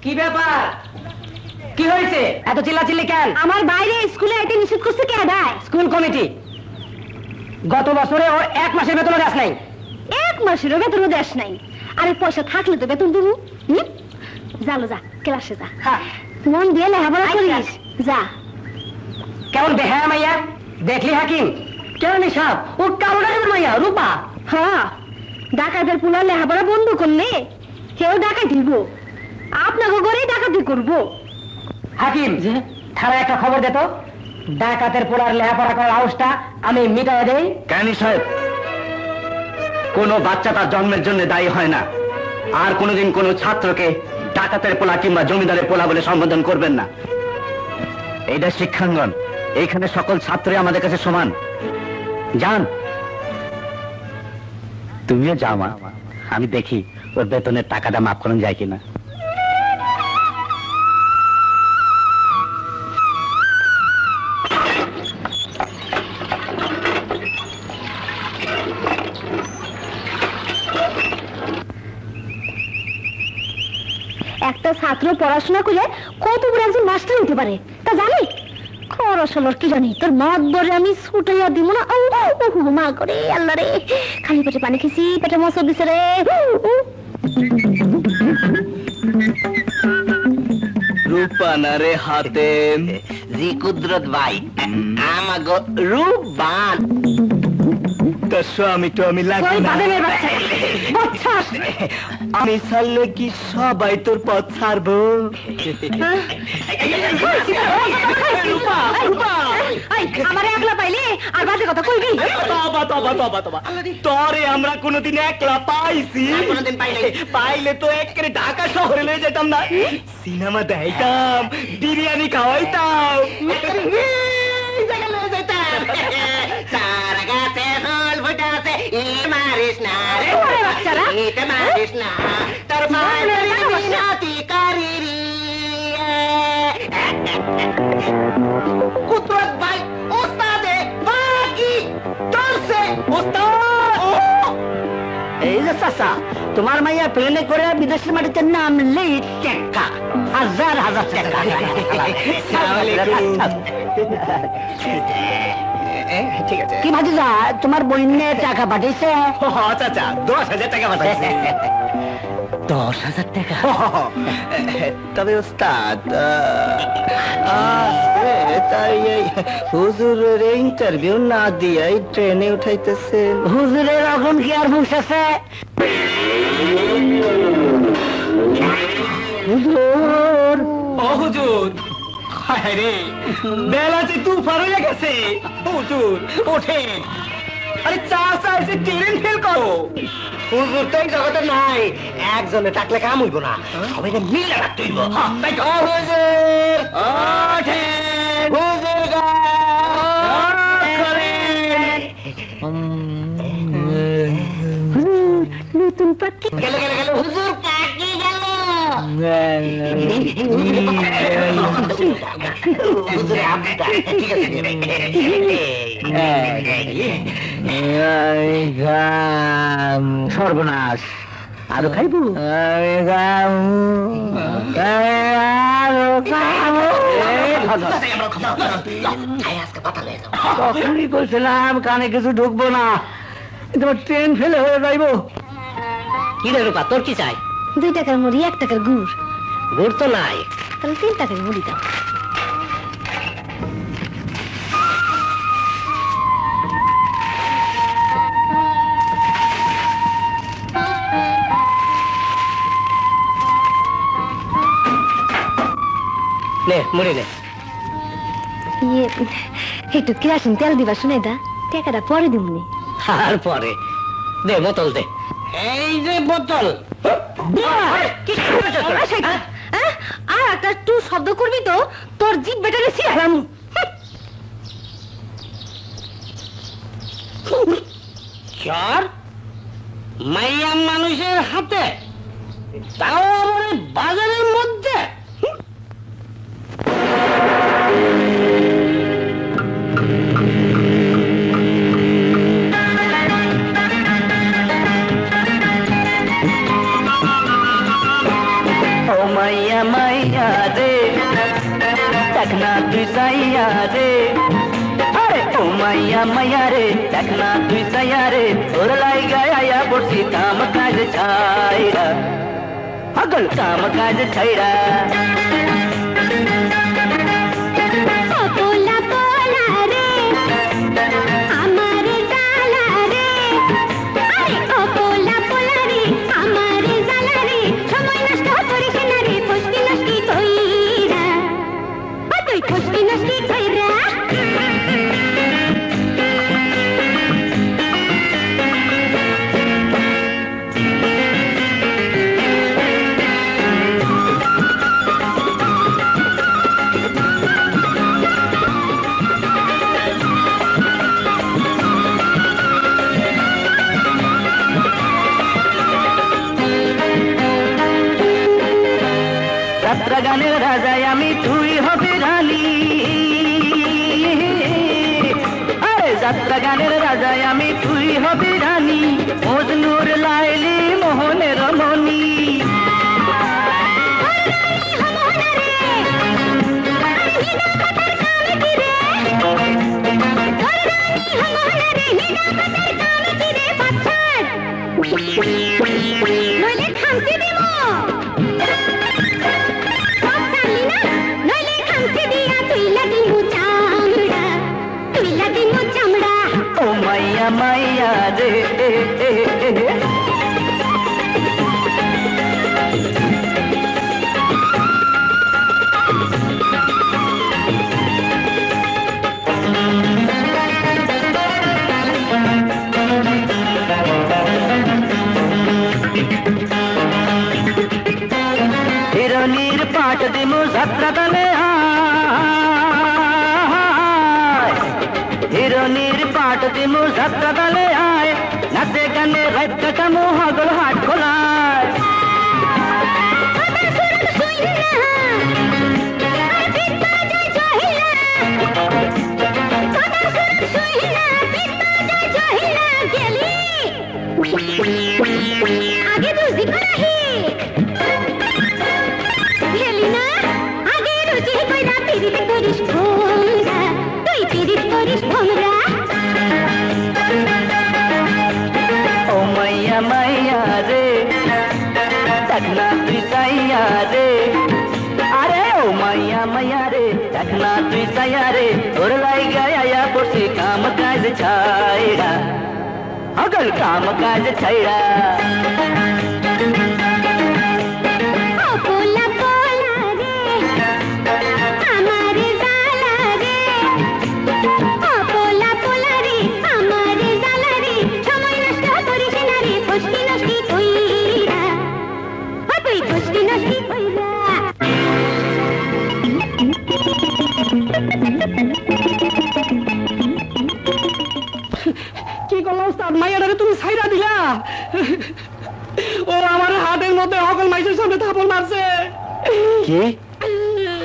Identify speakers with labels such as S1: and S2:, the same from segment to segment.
S1: কি ব্যাপার? কি হয়েছে? এত চিল্লাচিল্লি কেন?
S2: আমার বাইরে স্কুলে এটা নিষেধ করছে কে দেয়?
S1: School committee. গত বছরে ওর 1 মাসের বেতনও দেশ নাই।
S2: 1 মাসেরও বেতনও দেশ নাই। আরে পয়সা থাকলে তো বেতন দেবো। জালো যা, ক্লাসে যা। মন দিয়ে লেখাপড়া করিস। যা।
S1: কেমন বেহায়া মাইয়া দেখলি হাকিম? কেন নিসাব ও কারোর মাইয়া রূপা।
S2: হ্যাঁ, ডাকাতের পুলা লেখাপড়া বন্ধ করলে কেউ ডাকাই দিব। আপনাকে ঘরেই ডাকাতি করবো।
S1: হাকিম থানায় একটা খবর দে তো, ডাকাতের পোলার লেখাপড়া করার আউসটা আমি মিটাই দেই।
S3: কেন সাহেব, কোন বাচ্চা তার জন্মের জন্য দায়ী হয় না। আর কোনোদিন কোন ছাত্রকে ডাকাতের পোলা কিংবা জমিদারের পোলা বলে সম্বোধন করবেন না। এইটা শিক্ষাঙ্গন, এইখানে সকল ছাত্রই আমাদের কাছে সমান। যান, তুমিও যাও মা, আমি দেখি ওর বেতনের টাকাটা মাফ করানো যায় কিনা।
S2: একটা ছাত্র পড়াশোনা করে কত বড় একজন মাস্টার হতে পারে তা জানি? খরচলর কি জানি, তোর মদ বরে আমি ছুটাইয়া দিব না। মা করে আল্লাহ রে, খালি পেটে পানি খেয়েছি, পেটে মশা দিছে রে।
S3: রূপানারে হাতে জি কুদরত ভাই আমাগো রূপবান তোর স্বামী তো আমি লাগি না। আমি ছাড়লে কি সবাই তোর পথ ছাড়বো?
S2: আমার একলা পাইলে আর বাজে কথা কইবি?
S3: তরে আমরা কোনোদিন একলা পাইছি? পাইলে তো একেবারে ঢাকা শহরে লয়ে যেতাম না, সিনেমা দেখাইতাম, বিরিয়ানি খাওয়াইতাম। মারিস না রে, মারিস না তোর মিনতি করি কুদরত ভাই ওস্তাদে বাকি চলছে।
S1: এই যে চাচা, তোমার মাইয়া প্লেনে করে বিদেশের মাটিতে নামলেই টাকা, হাজার হাজার টাকা।
S3: ঠিক আছে,
S1: কি ভাতিজা, তোমার বইনে টাকা পাঠিয়েছে?
S3: চাচা 10,000 টাকা পাঠাইছে।
S1: 10,000 টাকা?
S3: তবে ওস্তাদ তাই এই হুজুরের ইন্টারভিউ না দিয়ে ট্রেনে উঠাইতেছে।
S1: হুজুরের এখন কি আর হুঁশ আছে? হুজুর,
S3: ও হুজুর, হায় রে, বেলা যে তুফান হয়ে গেছে। হুজুর ওঠেন, আরে চাচা এসে ট্রেন ফেল করো।
S1: হুজুর তো এই জগতে নাই, একজনে থাকলে কাম হইব না, সবাই মিলে রাখতে হইব।
S3: হুজুর ওঠেন, হুজুর
S2: নতুন পাখি
S1: গেল গেল গেল, হুজুর পাকি গেল। হুজুরে আবদা, ঠিক আছে। সর্বনাশ, আরো খাইব? তখনই বলছিলাম কানে কিছু ঢুকবো না, তোমার ট্রেন ফেলে হয়ে যাইব। কি রে রূপা, তোর কি চাই?
S2: 2 টাকার মুড়ি, 1 টাকার গুড়।
S1: গুড় তো নাই,
S2: তাহলে 3 টাকার মুড়ি দাও।
S1: নে মুড়ি নে।
S2: একটু কেরাসিন তেল দিবা শুনে দা, টাকাটা পরে দিমনি।
S1: আর পরে দে, বোতল দে। এই যে বোতল।
S2: আর একটা টু শব্দ করবি তো তোর জিভ বেটারে ছিলাম।
S1: চার মাইয়া মানুষের হাতে, তাও আবার বাজারের মধ্যে। ও মাইয়া
S3: দেখ না তুই সাইয়া রে, আরে ও মাইয়া মাইয়া রে, দেখ না তুই সাইয়া রে, তোর লাইগা আয়া পড়ছি কাম কাজ ছাইরা, পাগল কাম কাজ ছাইরা।
S2: পোলা পোলা রে আমার জালা রে, আরে ও পোলা পোলা রে আমার জালা রে, সময় নষ্ট করিস না রে, ফষ্টি নষ্টি কইরা, তুই ফষ্টি নষ্টি কইরা।
S3: যাত্রা গানের রাজায় আমি, তুই হবে রানী, আরে যাত্রা গানের রাজায় আমি, তুই হবে রানী, মজনুর লাইলি মোহনের মনি।
S2: নইলে খামচি দিব, নইলে খামচি দিয়া তুইলা দিমু চামড়া, তুইলা দিমু চামড়া।
S3: ও মাইয়া মাইয়া রে, হিরনির পাট দিমু যাত্রা গানে আয়, হিরনির পাট দিমু যাত্রা গানে আয়, নাচে গানে রাত কাটামু হাগল হাট খোলায়।
S2: আগে বুঝি করাহি গেলি না, আগে রুচি কইরা পিরিত করিস ভোমরা, তুই পিরিত করিস ভোমরা।
S3: ও মাইয়া মাইয়া রে, দেখ না তুই সাইয়া রে, আরে ও মাইয়া মাইয়া রে, দেখ না তুই সাইয়া রে, তোর লাইগা আয়া পড়ছি কাম কাজ ছাইরা, পাগল কাম কাজ ছাইরা।
S2: ও পোলা পোলা রে আমার জালা রে, ও পোলা পোলা রে আমার জালা রে, সময় নষ্ট করিস না রে, ফষ্টি নষ্টি কইরা, তুই ফষ্টি নষ্টি কইরা।
S1: কি করলো ওস্তাদ, মাইয়াটারে তুমি ছাইরা দিলা? ও আমার হাতের মধ্যে সকল মাইসের সামনে থাপড় মারছে।
S3: কি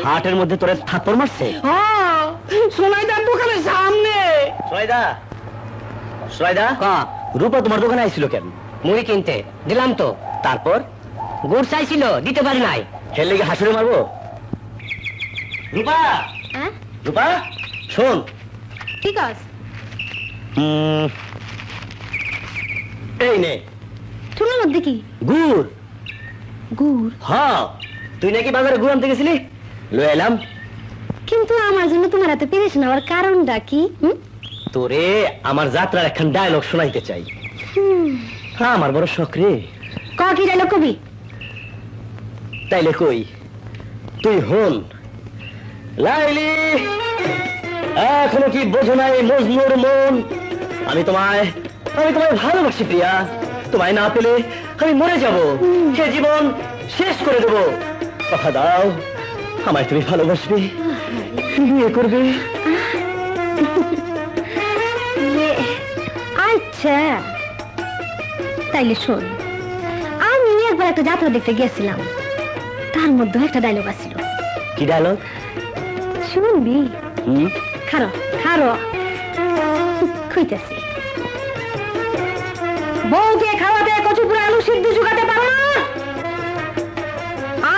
S3: হাটের মধ্যে তোরে থাপ্পড় মারছে?
S1: হ্যাঁ, সোনাইদার দোকানের সামনে।
S3: সয়দা, সয়দা রূপা তোমার দোকানে আইছিল কেন?
S1: মুড়ি কিনতে দিলাম তো,
S3: তারপর
S1: গুড় চাইছিল দিতে পারি নাই।
S3: খেললে কি হাসুরে মারবো? রূপা,
S2: হ্যাঁ
S3: রূপা শোন,
S2: ঠিক আছে,
S3: এই নে
S2: শুনুন মধ্যে কি
S3: গুড়।
S2: গুড়,
S3: হ্যাঁ, তুই নাকি বাজারে গুড় আনতে গেছিলি, লয়ে এলাম।
S2: কিন্তু আমার জন্য তোমার হাতে পেরেছ নেওয়ার কারণটা কি?
S3: তোরে আমার যাত্রার একখান ডায়লগ শোনাইতে চাই। হ্যাঁ, আমার বড় শখ রে।
S2: ক কি ডায়লগ কবি?
S3: তাইলে কই, তুই হন। লাইলি, এখনো কি বোঝো নাই মজনুর মন? আমি তোমায় ভালোবাসি প্রিয়া, তোমায় না পেলে আমি মরে যাব, সে জীবন শেষ করে দেব। কথা দাও, আমায় তুমি ভালোবাসবে, বিয়ে করবে।
S2: আচ্ছা তাইলে শোন, আমি একবার একটা যাত্রা দেখতে গিয়েছিলাম, তার মধ্যে একটা ডায়লগ আছিল।
S3: কি ডায়লগ?
S2: শুনবি? খারো খারো, খুঁজতেছি। বউকে খাওয়াতে কচুপুরা আলু সিদ্ধ জোগাতে পারো না,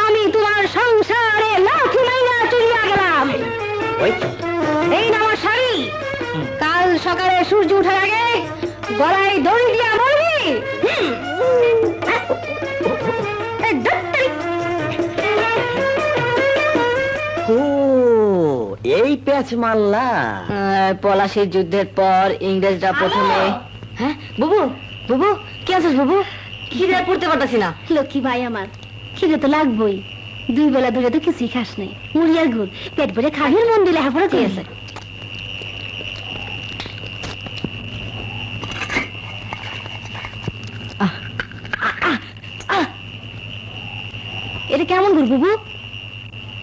S2: আমি তোমার সংসারে লাথি মাইরা চলিয়া গেলাম। গলায় দড়ি দিয়া মরবি। এই দত্তরি।
S3: ও এই প্যাচ মাল্লা।
S2: পলাশীর যুদ্ধের পর ইংরেজরা প্রথমে। হ্যাঁ বুবু, বুবু কি আছিস বুবু? খিদে পড়তে পারতাছি না। লক্ষ্মী ভাই আমার, খিদে তো লাগবই। 2 বেলা ধরে তো কিছুই খাস নাই, মুড়ি আর গুড় পেট ভরে খাবি, মন দিলে হাফড়া খেয়েছে। এটা কেমন গুড় বুবু?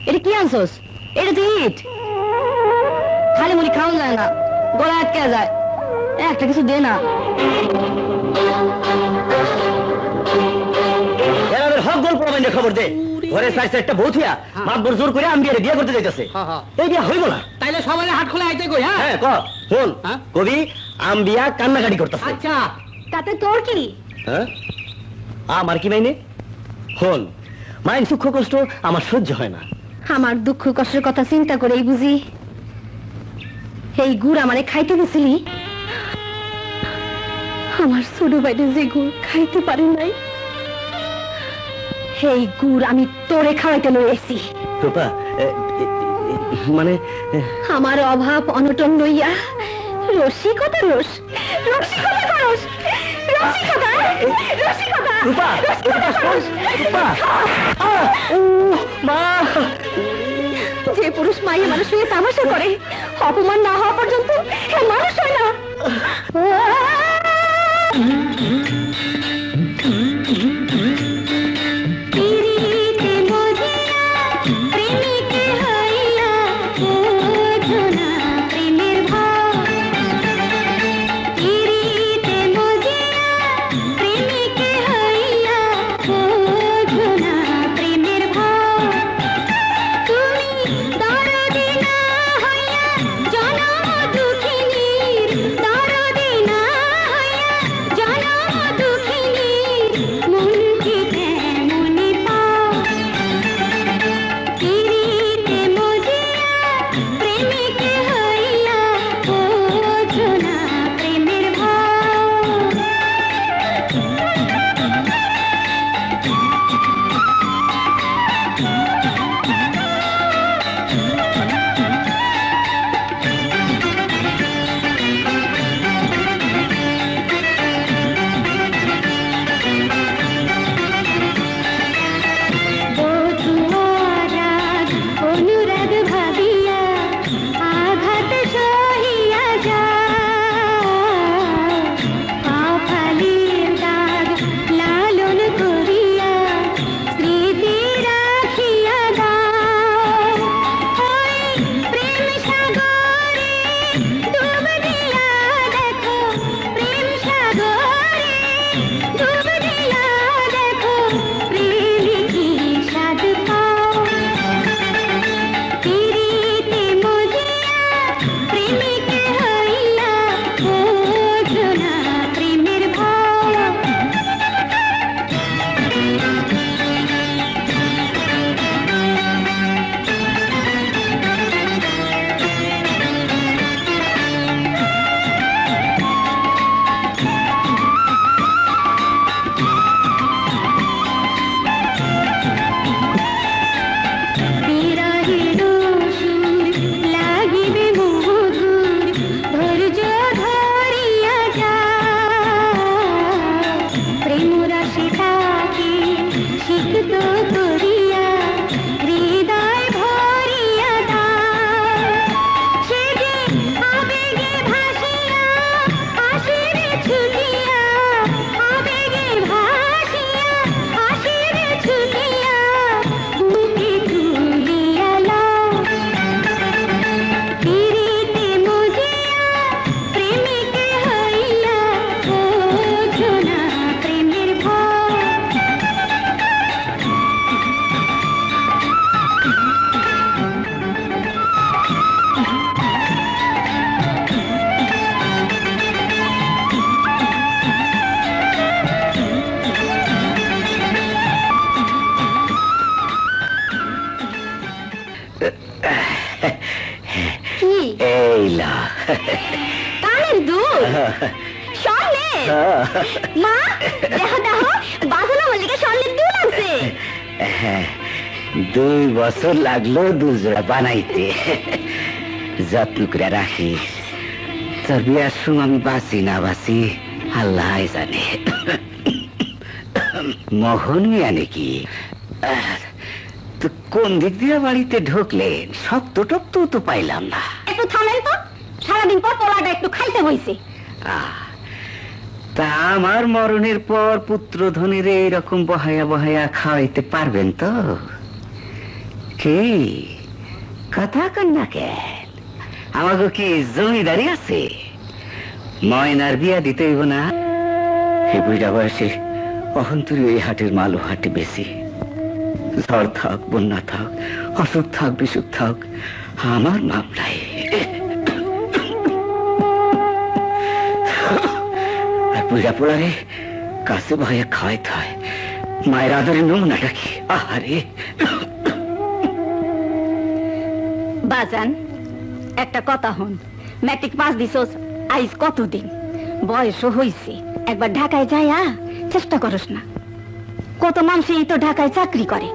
S2: এটা কি আনছস? এটা তো ইট। খালি মুড়ি খাওয়া যায় না, গলা আটকে যায়। একটা কিছু দে না।
S3: এর হক গল্প মানে খবর দে। ঘরে সাইড একটা বউ থিয়া মাতবর জোর করে আমি বিয়ে করতে যাইতাছে। এই বিয়া হইব না।
S1: তাইলে সবাই হাট খোলা আইতে কই। হ্যাঁ
S3: হ্যাঁ ক শুন, কবি আম্বিয়া কান্নাকাটি করতেছে।
S1: আচ্ছা
S2: তাতে তোর কি?
S3: হ্যাঁ আমার কি মাইনে? হন মাইন সুখ কষ্ট আমার সহ্য হয় না।
S2: আমার দুঃখ কষ্টের কথা চিন্তা করেই বুঝি এই গুড় আমারে খাইতে দিছিলি। আমার ছোট ভাইরে যে গুড় খাইতে পারি নাই, সেই গুড় আমি তোরে খাওয়াইতে লইছি।
S3: রূপা মানে
S2: আমার অভাব অনটন লইয়া রসিকতা রস রসিকতা করস, রসিকতা রসিকতা।
S3: রূপা রূপা মা,
S2: যে পুরুষ মাইয়া মানুষ হয়ে তামাশা করে, অপমান না হওয়া পর্যন্ত সে মানুষ হয় না। কানের দুধ সব নে, মা দেখো দেখো বাজানো মল্লিকে স্বর্ণের দুল আছে।
S3: 2 বছর লাগলো দুজোড়া বানাইতে। যত্ন করে রাখিস। তোর বিয়ার সময় আমি বাঁচি না বাঁচি আল্লাহ জানে। মোহন মিয়া নাকি? তো কোন দিক দিয়ে বাড়িতে ঢুকলেন? শক্ত টক্ত তো পাইলাম না।
S2: একটু থামেন তো, সারাদিন পর পোলাটা একটু খাইতে হইছে।
S3: তা আমার মরণের পর পুত্র ধনের এইরকম বহায়া বহায়া খাওয়াইতে পারবেন তো? কি কথা কন না কেন? আমাকে কি জমিদারি আছে? ময়নার বিয়া দিতে হইব না? এই বুড়া বয়সে অহন্তরী এই হাটের মালও হাটে বেশি। ঝড় থাক বন্যা থাক অসুখ থাক বিসুখ থাক আমার মামলায়। আর বুড়া পোড়ারে কাছে ভয়ে খাওয়াইতে হয়। মায়ের আদরের নমুনাটা কি? আহারে
S2: বাজান একটা কথা হন, ম্যাট্রিক পাস দিছস আইজ কতদিন, বয়সও হইছে, একবার ঢাকায় যাইয়া চেষ্টা করস না? কত মানুষই তো ঢাকায় চাকরি করে,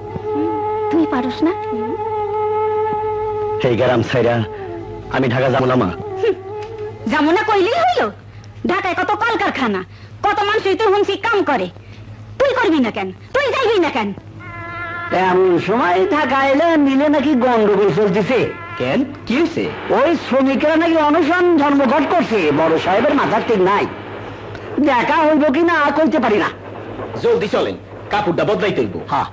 S2: তুই পারস না?
S3: এই গ্রাম ছাইরা আমি ঢাকা যাবো না মা।
S2: যাবো না কইলেই হইল? ঢাকায় কত কলকারখানা, কত মানুষই তো হুনছি কাম করে, তুই করবি না কেন? তুই যাইবি না কেন?
S3: এমন সময় ঢাকা এলে মিলে নাকি গন্ডগোল চলতেছে। কেন কি হয়েছে? ওই শ্রমিকেরা নাকি অনশন ধর্মঘট করছে। বড় সাহেবের মাথা ঠিক নাই। দেখা হইব কি না কইতে পারি না। জলদি চলেন, কাপড়টা বদলাইতে হইব। হ্যাঁ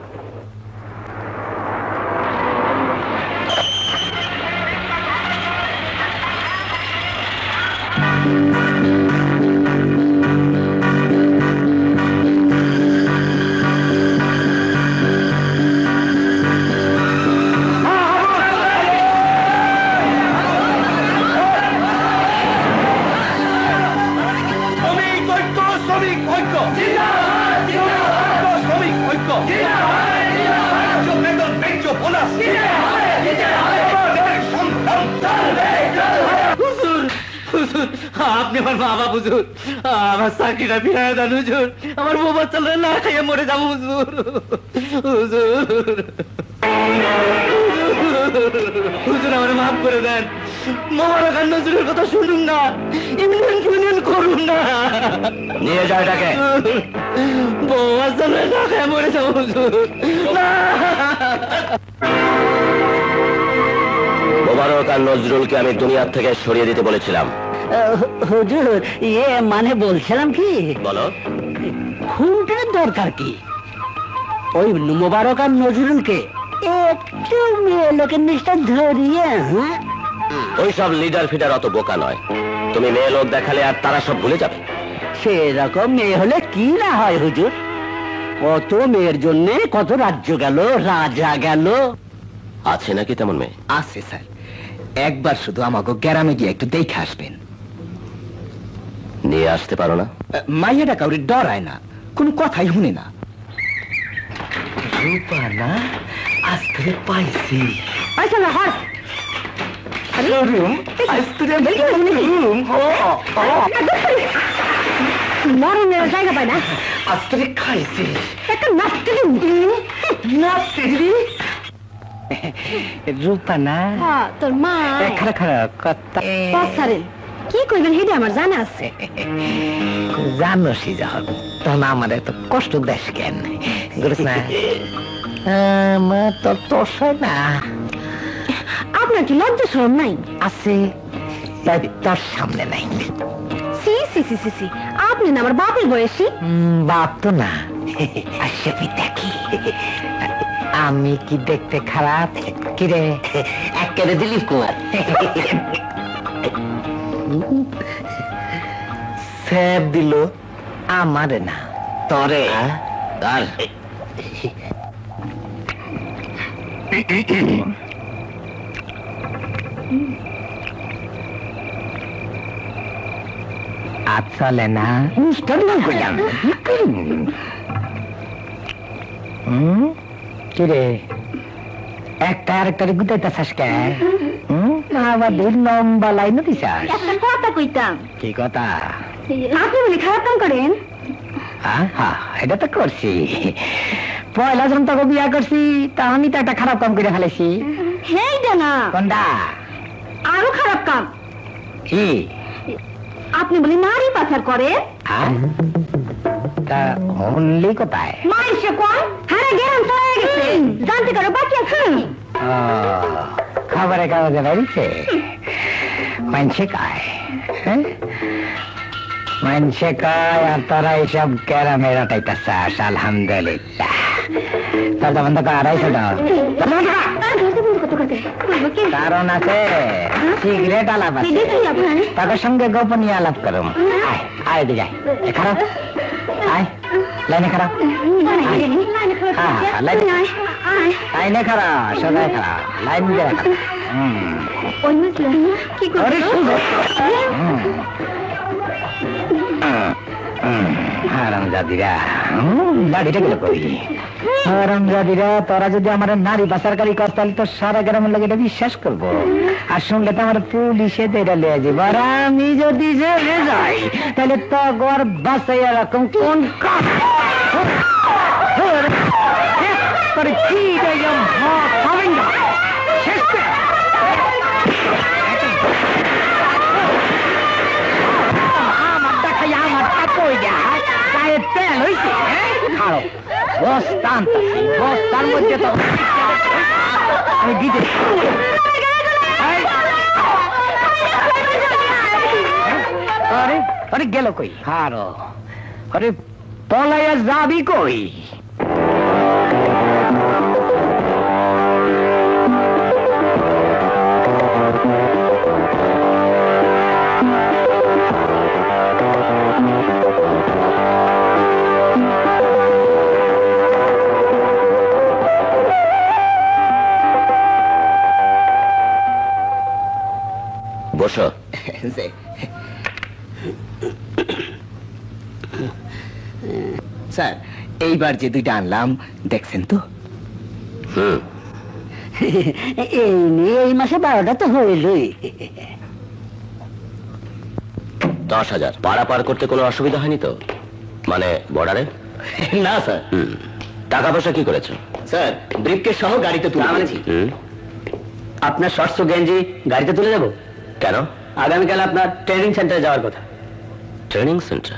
S1: আপনি আমার বাবা হুজুর, আমার চাকরিটা ফিরায় দেন হুজুর, আমার বউ বাচ্চা না খাইয়ে মরে যাবো হুজুর। হুজুর হুজুর আমার মাফ করে দেন। মোবারক আর নজরুলের কথা শুনুন না, ইউনিয়ন করুন না।
S3: নিয়ে যায় এটাকে।
S1: বউ বাচ্চা না খাইয়ে মরে যাবো হুজুর।
S3: মোবারক আর নজরুলকে আমি দুনিয়ার থেকে সরিয়ে দিতে বলেছিলাম। হুজুর ইয়ে মানে বলছিলাম কি, বলো খুনটার দরকার কি? ওই মোবারক আর নজরুলকে একটু মেয়ে লোকের নিষ্ঠা ধরিয়ে। ওই সব লিডার ফিডার অত বোকা নয়। তুমি মেয়ে লোক দেখালে আর তারা সব ভুলে যাবে। সেরকম মেয়ে হলে কি না হয় হুজুর? কত মেয়ের জন্য কত রাজ্য গেল, রাজা গেল। আছে নাকি তেমন মেয়ে? আছে স্যার, একবার শুধু আমাকে গ্রামে গিয়ে একটু দেখে আসবেন। নিয়ে আসতে পারো না? মাইয়াটা কাউরে ডরায় না, কোনো কথাই শুনে না। রূপানা আজকে পাইছি।
S2: মরণের জায়গা পায় না,
S3: আজকে খাইছি।
S2: একটা নাচতে
S3: রূপানা
S2: তোর মা
S3: খারাপ খারাপ কথা
S2: কি করবেন হেডে আমার জানা আছে।
S3: জানোসি যখন তখন আমার এত কষ্ট দেশ কেন করিস না? আমার তো তোষ না।
S2: আপনার কি লজ্জা শরম নাই?
S3: আছে, তোর সামনে নাই।
S2: সি সি সি সি সি, আপনি না আমার বাপের বয়সী।
S3: বাপ তো না, আসে দেখি। আমি কি দেখতে খারাপ? কিরে একেবারে দিলীপ কুমার স্যাপ দিল আমারে না তরে। তার চলে না করলাম। কিরে একটা আরেকটারে গুদাইতে চাস কে? আমাদের লম্বা লাইন দিছাস।
S2: একটা কথা কইতাম।
S3: কি কথা?
S2: আপনি বলে খারাপ কাম করেন?
S4: এটা তো করছি, পয়লা যখন তোকে বিয়া করছি তা আমি তো একটা খারাপ কাম করে ফেলেছি।
S2: সেইটা না,
S4: কোনটা?
S2: আরো খারাপ কাম।
S4: কি?
S2: আপনি বলে নারী পাচার করে।
S4: তা অনলি কোথায়?
S2: মাইসে কোন হারে গেরাম তো হয়ে গেছে, জানতে কারো বাকি আছে?
S4: খবরে কাগজে বেরিয়েছে, মানছে কায়, মানছে কায়, আর তারা এইসব ক্যারামেরা টাইটা চাস। আলহামদুলিল্লাহ। তাহলে বন্ধ কর, 250 টাকা। কারণ আছে, সিগারেট আলাপ আছে, তাদের সঙ্গে গোপনীয় আলাপ করুম। আয় আয় দিকে খারাপ, আয় লাইনে খারাপ, লাইনে খারাপ, সবাই খারাপ, লাইন দিয়ে খারাপ। হারামজাদিরা, দাড়িটা গেল কই? হারামজাদিরা, তোরা যদি আমার নারী পাচারকারী কর তাহলে তো সারা গ্রামের লোক এটা বিশ্বাস করবো, আর সঙ্গে তো আমার পুলিশে এটা লিয়ে যাবো। আর আমি যদি জেলে যাই তাহলে তো গড় বাসাই এরকম কোন বস্তার মধ্যে তো আমি দিতে আরে আরে গেল কই? আরো আরে পলাইয়া যাবি কই?
S3: বসো।
S4: স্যার, এইবার যে দুইটা আনলাম দেখছেন তো? এই মাসে 12টা তো হইলই।
S3: 10,000 পারাপার করতে কোনো অসুবিধা হয়নি তো? মানে বর্ডারে?
S4: না স্যার।
S3: টাকা পয়সা কি করেছো?
S4: স্যার, ব্রিফকেস সহ গাড়িতে তুলে আনছি। আপনার শর্টস ও গেঞ্জি গাড়িতে তুলে দেবো।
S3: কেন?
S4: আগামীকাল আপনার ট্রেনিং সেন্টারে যাওয়ার কথা।
S3: Training centre?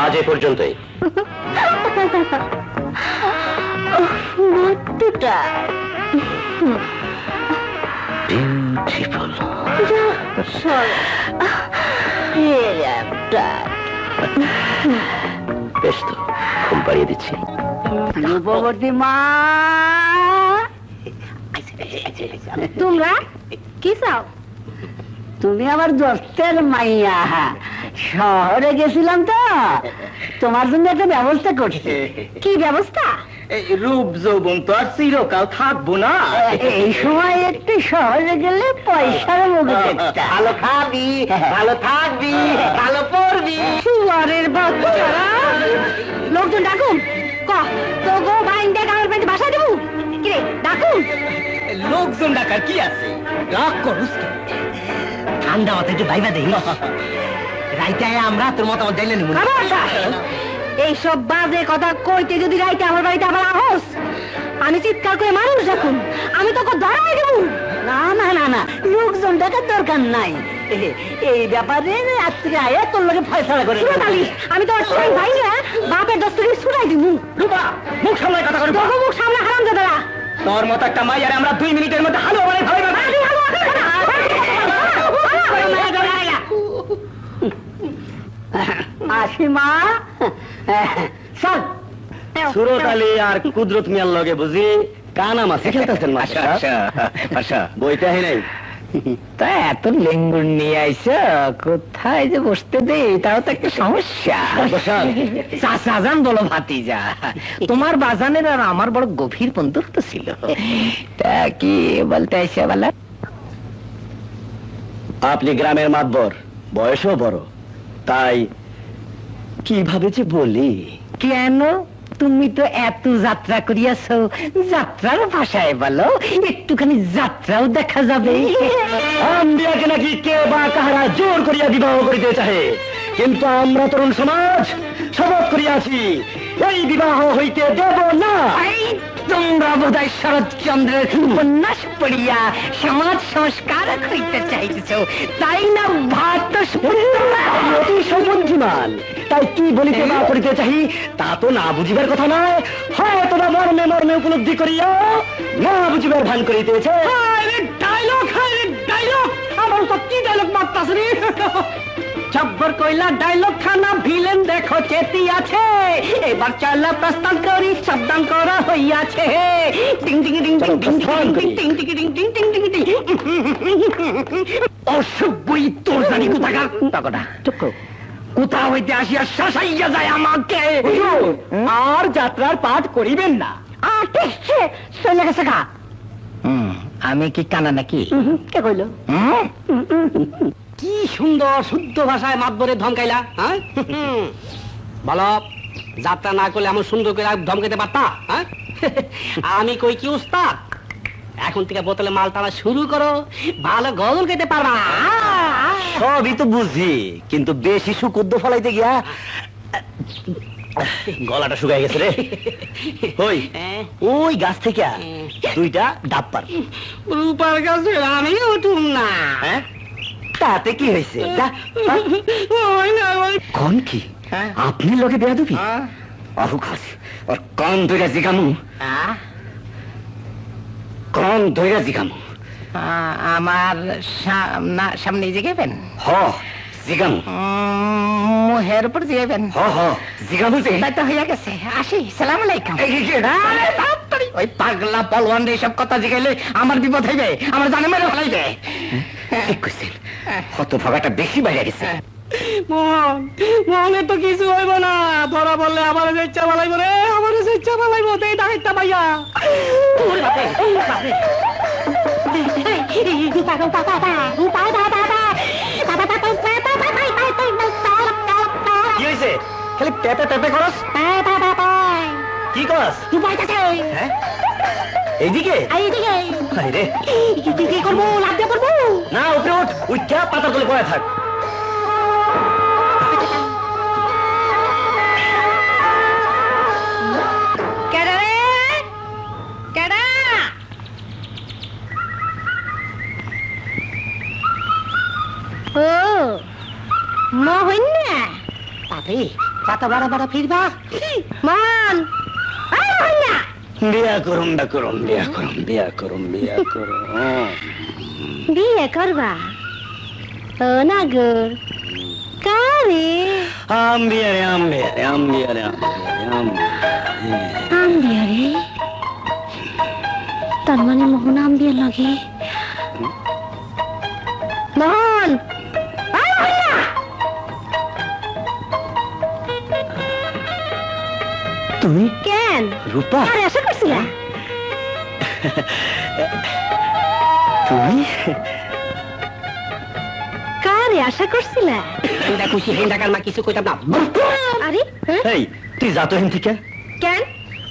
S3: আজ এ পর্যন্তই। বিউটিফুল। বেশ তো, ঘুম পাড়িয়ে দিচ্ছি।
S4: রূপবতী মা,
S2: তোমরা কি চাও?
S4: তুমি আমার দোস্তের মাইয়া, শহরে গেছিলাম তো তোমার জন্য একটা ব্যবস্থা করছি।
S2: কি ব্যবস্থা?
S4: রূপ যৌবন তো আর চিরকাল থাকবো না, এই সময় একটু শহরে গেলে পয়সার মুখে ভালো খাবি, ভালো থাকবি, ভালো পড়বি।
S2: শুয়ারের বাচ্চারা, লোকজন ডাকুন। তো গো বাইন দেখ আমার পেটে বাসা দেবো। কিরে ডাকুন।
S4: লোকজন ডাকার কি আছে? রাগ করুস ঠান্ডা মাথায় একটু ভাইবা দেই, রাইতে আমরা তোর মতামত জানলে নিব।
S2: এইসব বাজে কথা কইতে যদি রাইতে আমার বাড়িতে আবার আহস, আমি চিৎকার করে মানুষ ডাকুন, আমি তোকে ধরাই দেবো।
S4: না না না না, লোকজন ডাকার দরকার নাই, এই ব্যাপারে রাত্রে আয়া তোর লোকে ফয়সালা করে।
S2: আমি তো ভাই না বাপের দস্তরে ছুটাই দিব।
S4: রূপা, মুখ সামলায় কথা করে।
S2: তোকে মুখ সামনে হারাম দাদা।
S4: তোর মতো একটা মাইয়ারে আমরা 2 মিনিটের মধ্যে হালুয়া বানাই ফেলাইব। আসি মা, চল। সুরত আলী আর কুদরত মিয়ার লগে বুঝি
S3: কানা মাছে খেলতেছেন মাস্টার। আচ্ছা বইতে আহি নাই।
S4: তা এত লেঙ্গুর নিয়ে আইছো, কোথায় যে বসতে দে তাও তো একটা সমস্যা। চাচা জান বলো ভাতিজা, তোমার বাজানের আর আমার বড় গভীর বন্ধুত্ব ছিল। তা কি বলতে আইসা বলা?
S3: আপনি গ্রামের মাতবর, বয়সও বড়, তাই কিভাবে যে বলি।
S4: কেন? তুমি তো এত যাত্রা করিয়াছো, যাত্রার ভাষায় বলো, একটুখানি যাত্রাও দেখা যাবে।
S3: আম্বিয়াকে নাকি কে বা কাহারা জোর করিয়া বিবাহ করিতে চাহে, কিন্তু আমরা তরুণ সমাজ শপথ করিয়াছি এই বিবাহ হইতে দেব না।
S4: এই তোমরা বোধহয় শরৎচন্দ্রের উপন্যাস পড়িয়া সমাজ সংস্কার করিতে চাইতেছ, তাই না? ভাত
S3: অতি সুবুদ্ধিমান, তাই কি বলিতে না করিতে চাহি তা তো না বুঝিবার কথা নয়। হয়তো বা মর্মে মর্মে উপলব্ধি করিয়া না বুঝিবার ভান করিতেছে।
S4: ডায়লগ, ডায়লগ, আমার তো কি ডায়লগ মারতাছ রে? জব্বর কইলা ডায়লগ খানা ভিলেন দেখো চেতি আছে, এবার চালা প্রস্তাব করি সাবধান করা হইয়াছে। টিং টিং টিং টিং টিং টিং টিং টিং টিং টিং টিং টিং টিং। অসভ্যই তোর জানি কোথাকার টাকাটা। চুপ করো। কোথা হইতে আসিয়া শাসাইয়া যায় আমাকে।
S3: আর যাত্রার পাঠ করিবেন না।
S4: চলে গেছে গা। আমি কি কানা নাকি?
S2: কে কইলো?
S1: কি সুন্দর শুদ্ধ ভাষায় মাতবরে ধমকাইলা। হ্যাঁ বলো, যাত্রা না করলে এমন সুন্দর করে ধমকাইতে পারতা? হ্যাঁ আমি কই কি উস্তাদ, এখন থেকে বোতলে মাল টানা শুরু করো, ভালো গজল গাইতে পারবা।
S3: সবই তো বুঝি, কিন্তু বেশি সুকুদ্দ ফলাইতে গিয়া গলাটা শুকাই গেছে রে। ওই ওই গাছ থেকে দুইটা ডাব পার।
S1: রূপার কাছে আমি উঠুম না।
S3: হ্যাঁ তাতে কি হয়েছে? কোন কি আপনি লোকে বেয়াদবি অহুখাস আর কম ধরে জিগামু, কম ধরে জিগামু।
S4: আমার সামনে জিগাবেন?
S3: হ জিগামু।
S4: মুহের উপর জিগাবেন?
S3: হ হ জিগামু। যে
S4: তাই তো হইয়া গেছে, আসি। সালাম আলাইকুম। ওই পাগলা পলওয়ান সব কথা জিগাইলে আমার বিপদ হইবে, আমার জানে মেরে ফেলাইবে।
S3: ঠিক কইছেন, কত ভাগাটা বেশি বাইরে গেছে।
S1: মোহনের তো কিছু হইব না, ধরা বললে আমার ইচ্ছা পালাইব রে, আমার ইচ্ছা পালাইব। এই ডাইটা পাইয়া
S3: কি হয়েছে? খালি পেপে পেপে করস, কি করস? হ্যাঁ এইদিকে রে
S2: কি করবো? লাভ দিয়ে করবো
S3: না, উপরে উঠ, উঠা পাতার তলে পড়ে থাক।
S2: ও মা হইন না
S4: পাপি পাতা বাড়া বাড়া ফিরবা।
S2: মান হইন না।
S3: বিয়া করুম, বিয়া করুম, বিয়া করুম, বিয়া করুম, বিয়া করুম।
S2: বিয়ে করবা? ও না গো কারে?
S3: আম্বিয়া রে, আম্বিয়া রে, আম্বিয়া রে,
S2: আম্বিয়া রে। তার মানে মোহন আম্বিয়া লাগে। মোহন
S3: তুমি
S2: কেন
S3: রূপা?
S2: আরে আশা করছিলা
S3: তুমি
S2: কারে আশা করছিলা?
S1: হিন্দা খুশি হিন্দা কারমা কিছু কইতাম না।
S2: আরে হ্যাঁ?
S3: এই তুই যা তো হেন থেকে।
S2: কেন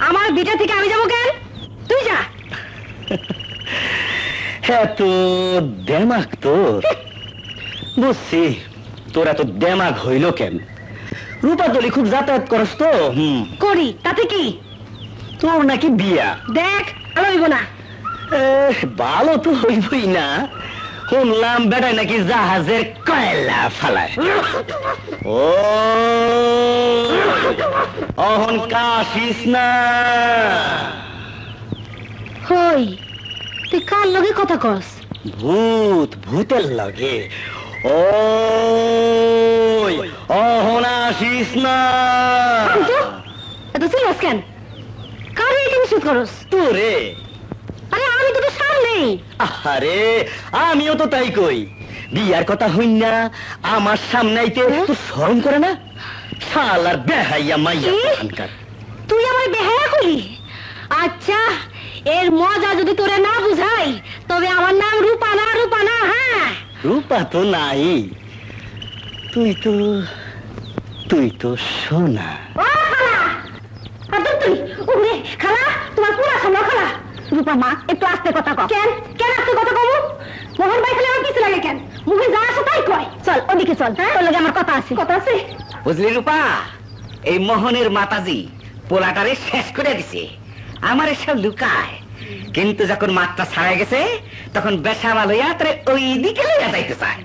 S2: আমার বিটা থেকে আমি যাবো কেন? তুই যা।
S3: এত দেমাগ তোর, বুঝছি তোর এত দেমাগ হইল কেন? রূপা দলি খুব যাতায়াত করস তো।
S2: করি তাতে কি?
S3: তোর নাকি বিয়া।
S2: দেখ ভালো হইব না।
S3: ভালো তো হইবই না, শুনলাম বেটায় নাকি জাহাজের কয়লা ফালায়। ও অহন কাশিস না।
S2: হই তুই কার লগে কথা কস?
S3: ভূত ভূতের লাগে। ও অহন আসিস না।
S2: এত সিরিয়াস কেন? কারে এখানে শুট করস?
S3: তোরে
S2: নেই।
S3: আরে আমিও তো তাই কই, বিয়ার কথা হইন না আমার সামনে আইতে তো শরম করে না? শালার বেহাইয়া মাইয়া
S2: কি?
S3: কোথানকার।
S2: তুই আমার বেহায়া করি? আচ্ছা, এর মজা যদি তোরে না বুঝাই, তবে আমার নাম রূপানা, রূপানা। হ্যাঁ,
S3: রূপা তো নাই, তুই তো সোনা।
S2: ও খালা, আদর তুই ওরে খালা, তোমার পুরা সামনে খালা। রূপা মা, একটু আস্তে কথা কও। কেন কেন আস্তে কথা কও? মোহন ভাই খালি আমার কিছু লাগে কেন? মুখে যা আসে তাই কয়। চল ওদিকে চল, তোর লগে আমার কথা আছে। কথা আছে?
S3: বুঝলি রূপা, এই মোহনের মাতাজি পোলাটারে শেষ করে দিছে, আমার এসব লুকায়, কিন্তু যখন মাত্রা ছাড়া গেছে তখন বেশামা লইয়া তোরে ওই দিকে লইয়া যাইতে চায়।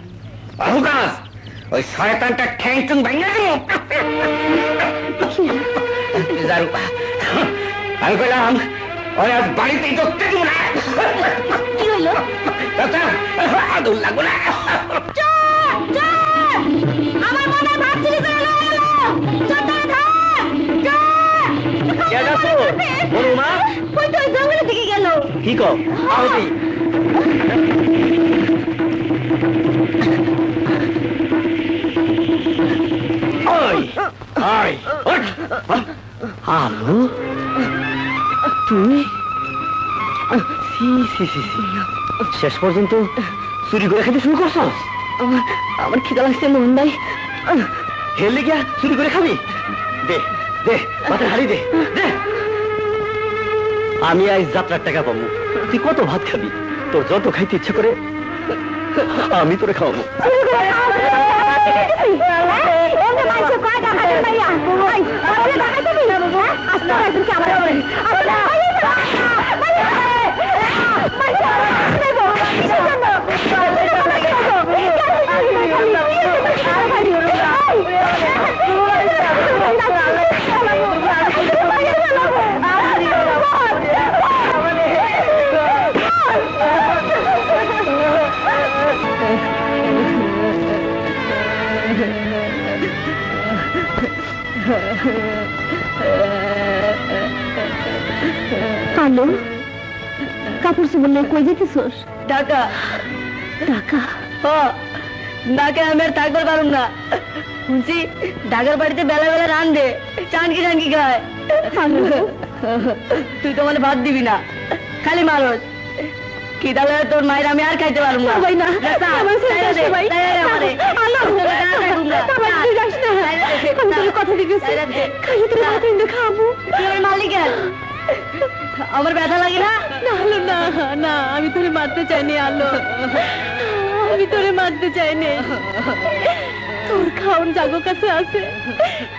S3: অহুকাস, ওই শয়তানটা ঠ্যাং টুং ভাঙা যা রূপা, আমি কইলাম ওই আজ বাড়িতেই ঢুকতে দিব না।
S2: কি হইলো?
S3: আদুল লাগবো না।
S2: চল চল, আমার মনে ভাব ছিল যে এলো। চল ধর চল।
S3: কে যাচ্ছো? বলো মা।
S2: কই তো জঙ্গলের দিকে গেল।
S3: কি কও? আউদি। ওই ওই ওঠ। আলো তুই শেষ পর্যন্ত চুরি করে খেতে শুরু করছস?
S2: আমার খিদা লাগছে মোহন ভাই।
S3: হেললে গিয়া চুরি করে খাবি? দে দে, ভাতের হাড়ি দে দে। আমি আজ যাত্রার টাকা পাবো, তুই কত ভাত খাবি? তোর যত খাইতে ইচ্ছে করে আমি তোরে খাওয়াবো।
S2: হ্যালো, কাপড় চোপড় নিয়ে কই যেতেছস?
S5: ঢাকা।
S2: ঢাকা?
S5: ঢাকা আমি আর থাকবার পারুম না। শুনছি ঢাকার বাড়িতে বেলা বেলা রান্ধে, টানকি টানকি খায়। তুই তো মানে ভাত দিবি না, খালি মারস। কি তাহলে তোর মায়ের আমি আর খাইতে পারবো না।
S2: ভাই না, আমার ছেলে আসে ভাই। কথা দিতেছি, খালি তোর ভাত এনে খাবো।
S5: মালিক আমার ব্যথা লাগে না।
S2: আলো না না, আমি তোরে মারতে চাইনি আলো, আমি তোরে মারতে চাইনি। তোর খাওন জাগো কাছে আছে,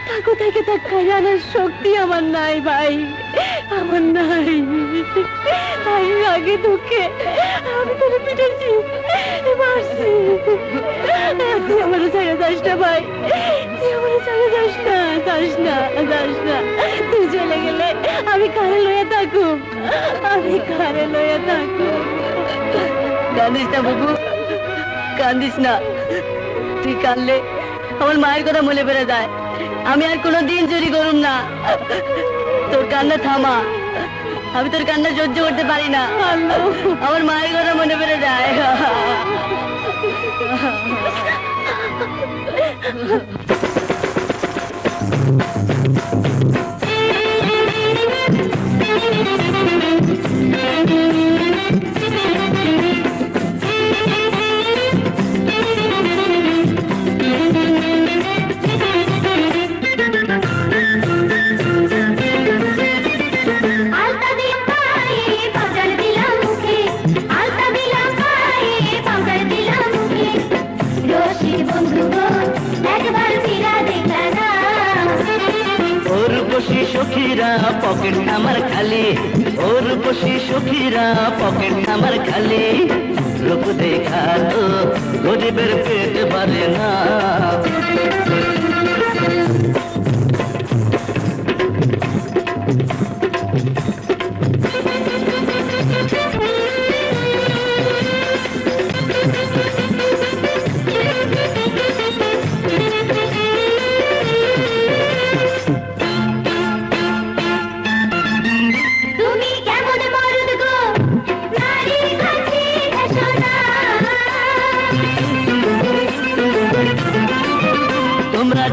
S2: তাকো থেকে তা খাই আনার শক্তি আমার নাই ভাই, আমার নাই। তাই আগে দুঃখে আমি তোরে পিটাইছি, মারছি। তুই আমার ছেড়ে যাস না ভাই, তুই আমার ছেড়ে যাস না, যাস না, যাস না। তুই চলে গেলে আমি কারে লইয়া থাকুম, আমি কারে লইয়া থাকুম।
S5: কান্দিস না বুবু, কান্দিস না। তুই কানলে আমার মায়ের কথা মনে পড়ে যায়। আমি আর কোনোদিন চুরি করুম না। তোর কান্না থামা, আমি তোর কান্না সহ্য করতে পারি না। আমার মায়ের কথা মনে পড়ে যায়।
S3: সখীরা পকেট আমার খালি, ওর বসি সখীরা পকেট আমার খালি। রূপ দেখা তো গরিবের পেট ভরে না।
S2: তুমি কেমন মরদ গো, নারী কাছে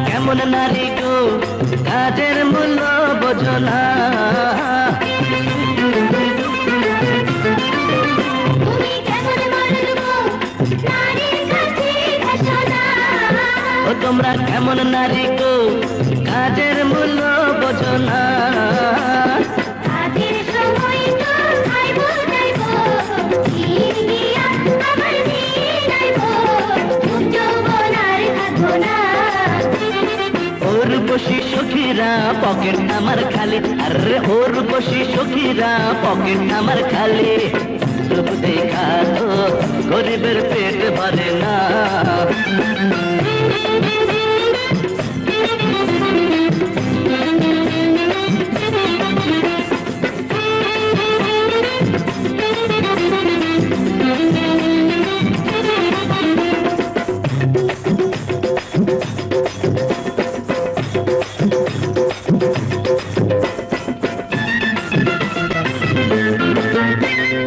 S3: কেমন নারী গো কাজের মূল্য বোঝো না
S2: তুমি কেমন মানুষ গো নারীর কাছে ঘেঁষো না
S3: ও তোমরা কেমন নারী গো কাজের মূল্য বোঝো না
S2: কাজের সময় তো খাইবো যাইবো দিন গিয়া আবার দিন আইবো যৌবন আর থাকবো না
S3: ওর বসি সখীরা পকেট আমার খালি আরে ওর বসি সখীরা পকেট আমার খালি রূপ দেখা তো গরিবের পেট ভরে না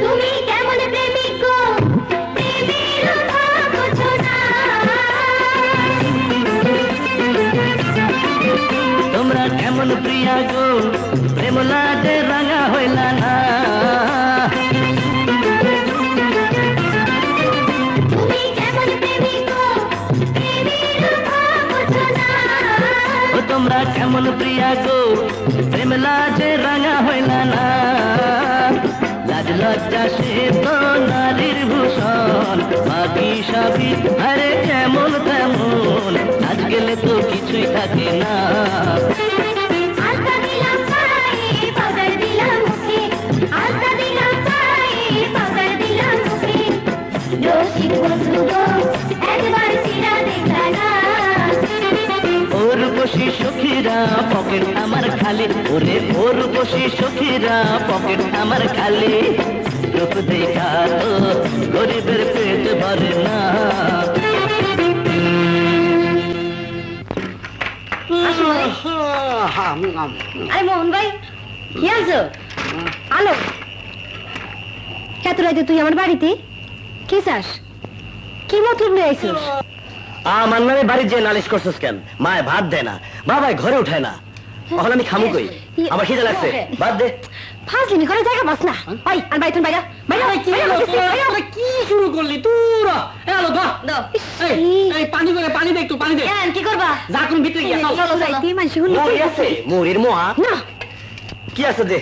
S2: তুমি কেমন প্রেমিক গো প্রেমের ভাব বোঝো না
S3: তোমরা কেমন প্রিয়া গো প্রেম লাজে রাঙা হইলা না
S2: তুমি কেমন প্রেমিক গো প্রেমের ভাব বোঝো না
S3: ও তোমরা কেমন প্রিয়া গো প্রেম লাজে রাঙা হইলা না লাজ লজ্জা সে তো নারীর ভূষণ বাকি সবই আরে কেমন তেমন আজ গেলে তো কিছুই থাকে না
S2: আলতা দিলাম পায়ে পাউডার দিলাম মুখে আলতা দিলাম পায়ে পাউডার দিলাম মুখে রসিক বন্ধু গো একবার সিরা দেখা না
S3: ওর বসি সখীরা পকেট আমার খালি ওরে ওর বসি সখীরা পকেট আমার খালি রূপ দেখা তো গরিবের পেট ভরে না
S2: আরে মোহন ভাই কি আনছো আলো এত রাইতে তুই আমার বাড়িতে কি চাস কি মতলব নিয়ে আইছিস
S3: আমার নামে বাড়ির যে নালিশ করছিস কেন মায় ভাত দেয় না বাবাই ঘরে উঠায় না এখন আমি খামু কই আমার খিদে লাগছে ভাত দে
S2: ফাজলিমি করে জায়গা বাস না ওই আর বাইতুন বাইরা বাইরা
S1: কি শুরু করলি তুই এলো দাও
S5: দাও
S1: এই পানি করে পানি দে একটু পানি দে
S5: কেন কি করবা
S1: যা কোন ভিতরে গিয়া চল
S5: চলো চলো
S2: তুই মানুষ শুনি
S3: মুড়ি আছে মুড়ির মোয়া
S2: না
S3: কি আছে দে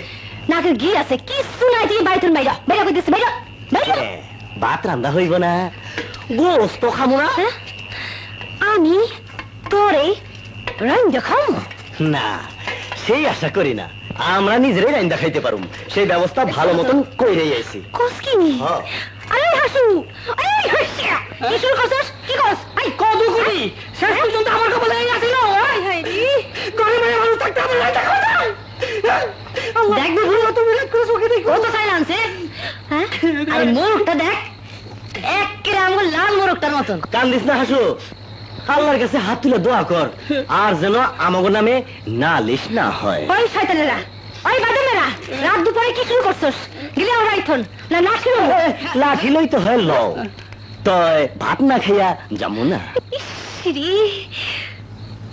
S2: নাকের ঘি আছে কি শুনাই তুই বাইতুন বাইরা বাইরা কইতেছ বাইরা বাইরা
S3: ভাত রান্দা হইব না গোস্ত খামু না
S2: হ্যাঁ? আমি তোরে রান্না খাম
S3: না সেই আশা করি না আমরা নিজেরাই রান্দা খাইতে পারুম সেই ব্যবস্থা ভালো মতন কইরেই আইছি
S2: কসকিনি
S3: হ্যাঁ।
S2: আরে হাসু আরে হাসিয়া কি শুরু করছস কি করছ
S1: আই কত করি শেষ পর্যন্ত আমার কপালে এই আসিল
S2: আই হাই রে
S1: ঘরে মেয়ে মানুষ থাকতে আমার রাইতা কথা
S2: দেখ বাবু
S1: কত মিনিট করে চোখে দেখো
S2: কত খাই আনছে হ্যাঁ আরে মোরগটা দেখ একেবারে আমার লাল মোরগটার মতন
S3: কান্দিস না হাসু আল্লাহর কাছে হাত তুলে দোয়া কর আর যেন আমাগো নামে নালিশ না হয়
S2: ওই শয়তানেরা ওই বাদামেরা রাত দুপুরে কি শুরু করছস গিলে আমার আইথন না না শুরু
S3: লাঠি লই তো হয় লও তয় ভাত না খাইয়া যাবো না
S2: রে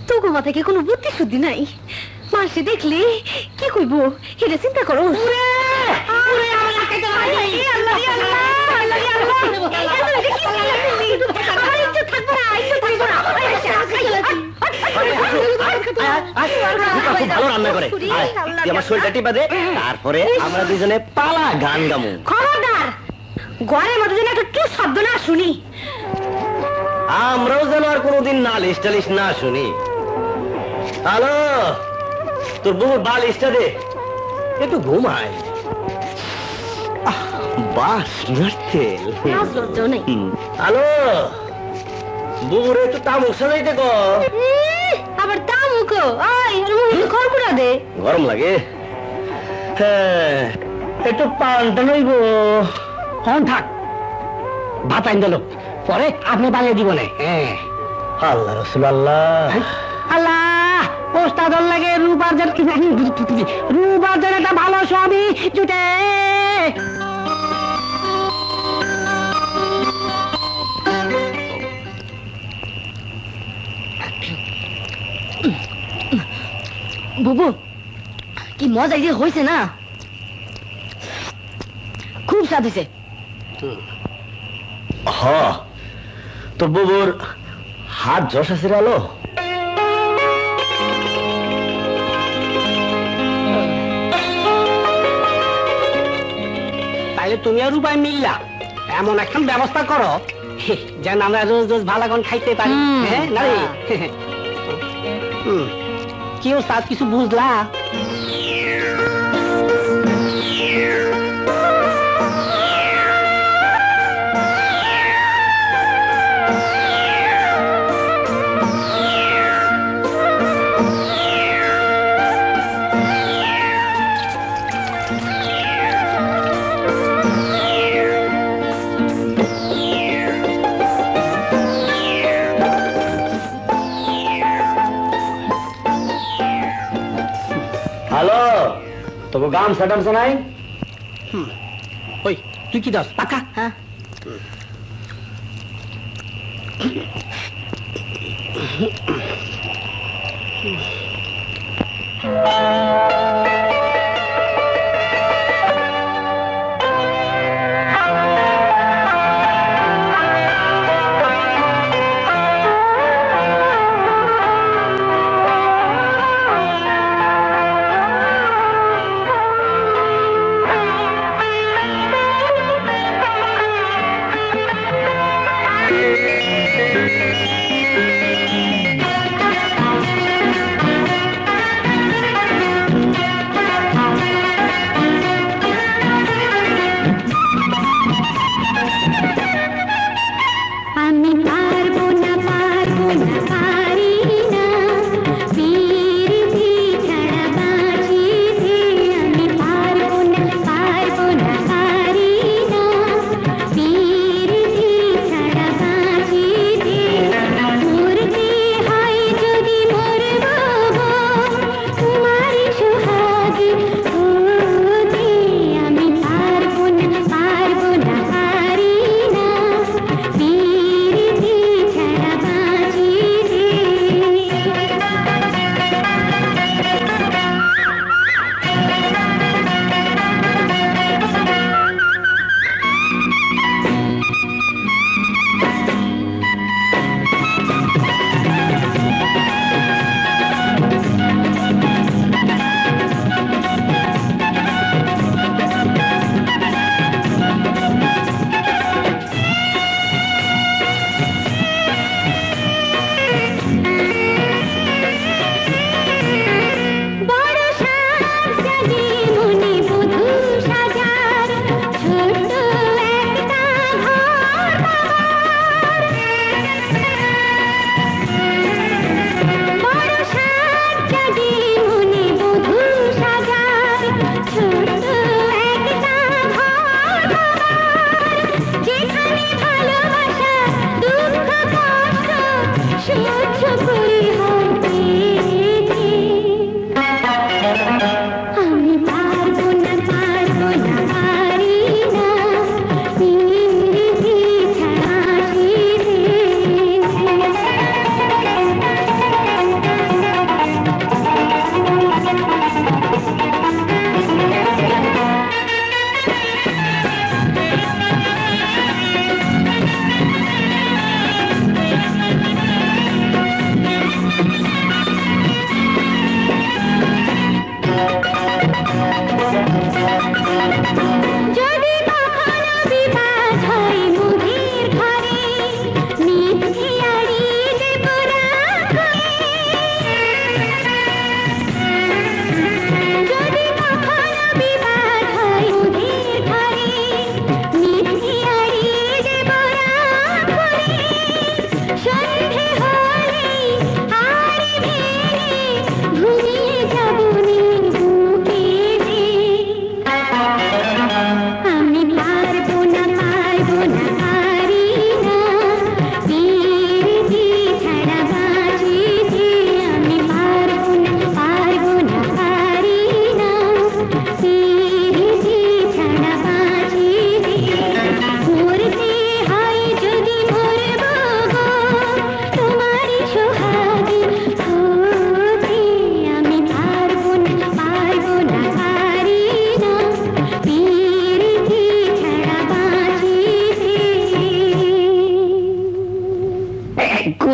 S2: তোকে মাথায় কি কোনো বুদ্ধি শুদ্ধি নাই মাসে দেখলে কি কইব এটা চিন্তা করো
S3: ভালো রান্না করে আয়, তুই আমার শরীরটা টিপা দে তারপরে আমরা দুজনে পালা গান গামু
S2: খবরদার ঘরের মধ্যে যেন একটা টু শব্দ না শুনি
S3: আমরাও যেন আর কোনোদিন নালিশ টালিশ না শুনি হ্যালো তোর বহু বালিশটা দে একটু ঘুমায় বাস নারকেল
S2: লাজ লজ্জাও নাই
S3: হ্যালো বুবুরে একটু তামুক সাজাইতে গো
S2: আবার তামুকো আই খড়কুড়া দে
S3: গরম লাগে হ্যাঁ একটু পানটা নইব
S1: হন থাক ভাত আইন দিল পরে আপনি বানিয়ে দিব না হ্যাঁ
S3: আল্লাহ রসুল আল্লাহ
S1: আল্লাহ ওস্তাদর লাগে রূপার্জন রূপার্জন একটা ভালো স্বামী জুটে
S5: বুবু কি মজা যে হয়েছে না, খুব স্বাদ হয়েছে।
S3: হ তোর বুবুর হাত যশ আছে রে আলো।
S1: তাইলে তুমি আর রূপাই মিললা এমন একখান ব্যবস্থা করো যেন আমরা রোজ রোজ ভালাগন খাইতে পারি। হ্যাঁ না রে? কি ওস্তাদ কিছু বুঝলা?
S3: হ্যালো, তোকে গাম সাটাম শোনাই?
S1: ওই তুই কি দাস পাকা?
S5: হ্যাঁ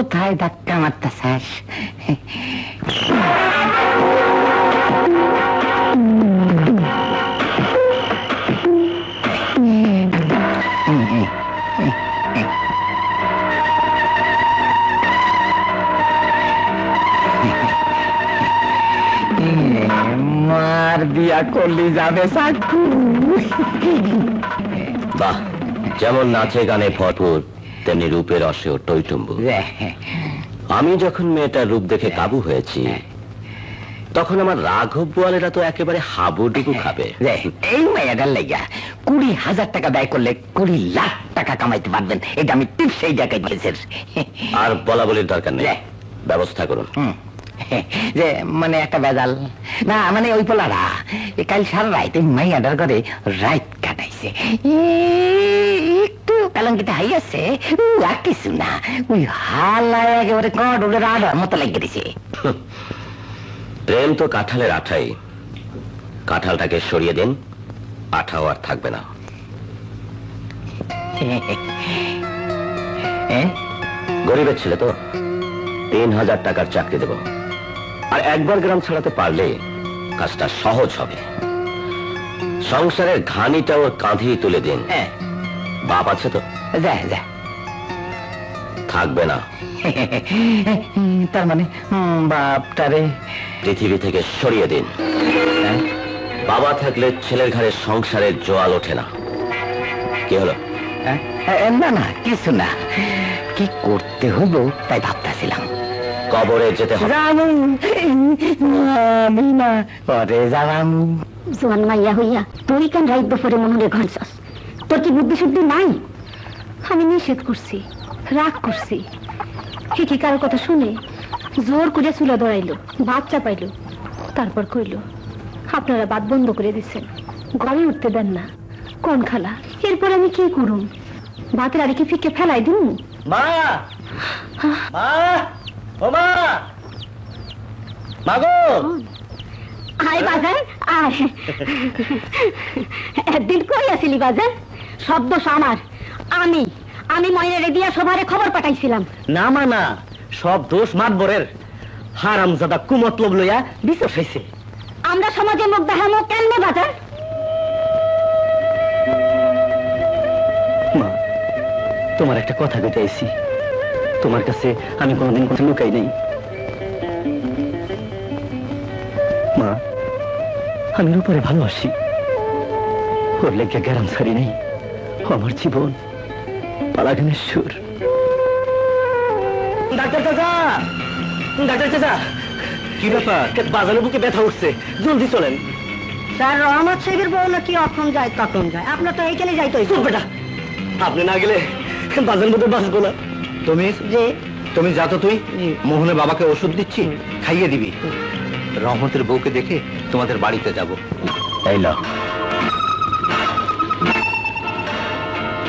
S4: কোথায় ধাক্কা মারতেছাস? মার দিয়া করলি যাবে সাক্ষু।
S3: বাহ, যেমন নাচে গানে ভরপুর তেমনি রূপের রসে টইটুম্বু। আমি যখন মেয়েটার রূপ দেখে কাবু হয়েছি তখন আমার রাঘব বোয়ালেরা তো একেবারে হাবুডুবু খাবে।
S4: এই মেয়েটার লেগা 20,000 টাকা ব্যয় করলে 20 লাখ টাকা কামাইতে পারবেন, এটা আমি ঠিক সেই জায়গায় বলেছি।
S3: আর বলা বলির দরকার নেই, ব্যবস্থা করুন।
S4: যে মানে একটা বেজাল না, মানে ওই পোলারা কাল সারা রাইতে মাইয়াডার করে রাইত কাটাইছে, একটু পেলঙ্কিতে হাই আছে, আর কিছু না, ওই হালায় একেবারে কড়ে রাডার মতো লাগিয়ে দিছে।
S3: প্রেম তো কাঁঠালের আঠাই, কাঁঠালটাকে সরিয়ে দেন, আঠাও আর থাকবে না। গরিবের ছেলে তো, 3,000 টাকার চাকরি দেব, আর একবার গ্রাম ছাড়াতে পারলে কাজটা সহজ হবে। সংসারের ঘানিটা ওর কাঁধেই তুলে দিন। বাপ আছে তো?
S4: যা যা
S3: থাকবে না।
S4: তার মানে বাপটারে
S3: পৃথিবী থেকে সরিয়ে দিন। বাবা থাকলে ছেলের ঘরে সংসারের জোয়াল ওঠে না। কি হলো?
S4: না না কিছু না, কি করতে হলো তাই ভাবতেছিলাম।
S3: কবরে যেতে হবে।
S4: আমি না পরে যাবাম।
S2: জোয়ান মাইয়া হইয়া তুই কেন রাইত দুপুরে মনে ঘনছস? তোর কি বুদ্ধি শুদ্ধি নাই? আমি নিষেধ করছি, রাগ করছি, কি কারো কথা শুনে জোর করে চুলা ধরাইলো, ভাত চাপাইলো, তারপর কইল আপনারা বাদ বন্ধ করে দিচ্ছেন, ঘরে উঠতে দেন না। কোন খালা? এরপর আমি কি করুম? ভাতের আড়ি কি ফিকে ফেলাই দিন?
S3: মা, মা, ও মা, মাগো।
S2: আয় বাজার আয়। একদিন কই আসিলি বাজার? শব্দ আমার, আমি ময়নারে দিয়া সবারে খবর পাঠাইছিলাম।
S1: না মা না, সব দোষ মাতবরের। হারামজাদা কুমতলব লইয়া বিচার হইছে।
S2: আমরা সমাজে মুখ দেখামো কেমনে বাজার?
S1: মা, তোমার একটা কথা কইতে আইছি, তোমার কাছে আমি কোনোদিন কথা লুকাই নাই। মা, আমি রূপরে ভালোবাসি, ওর লেগে গ্যারাম ছাড়ি নাই। আমার জীবন পালাগানের সুর। ডাক্তার চাচা, ডাক্তার চাচা, কি ব্যাপার? বাজারের বুকে ব্যথা উঠছে, জলদি চলেন।
S2: স্যার রহমত সাহেবের বউ নাকি অখন যায় তখন যায়, আপনার তো এইখানে যাইতে হইছে।
S1: বেটা, আপনি না গেলে বাজারের মধ্যে বাঁচবো না।
S3: তুমি যা তো, তুই মোহনে বাবাকে ওষুধ দিচ্ছি, খাইয়ে দিবি। রহমতের বউকে দেখে তোমাদের বাড়িতে যাব।
S4: এই ল,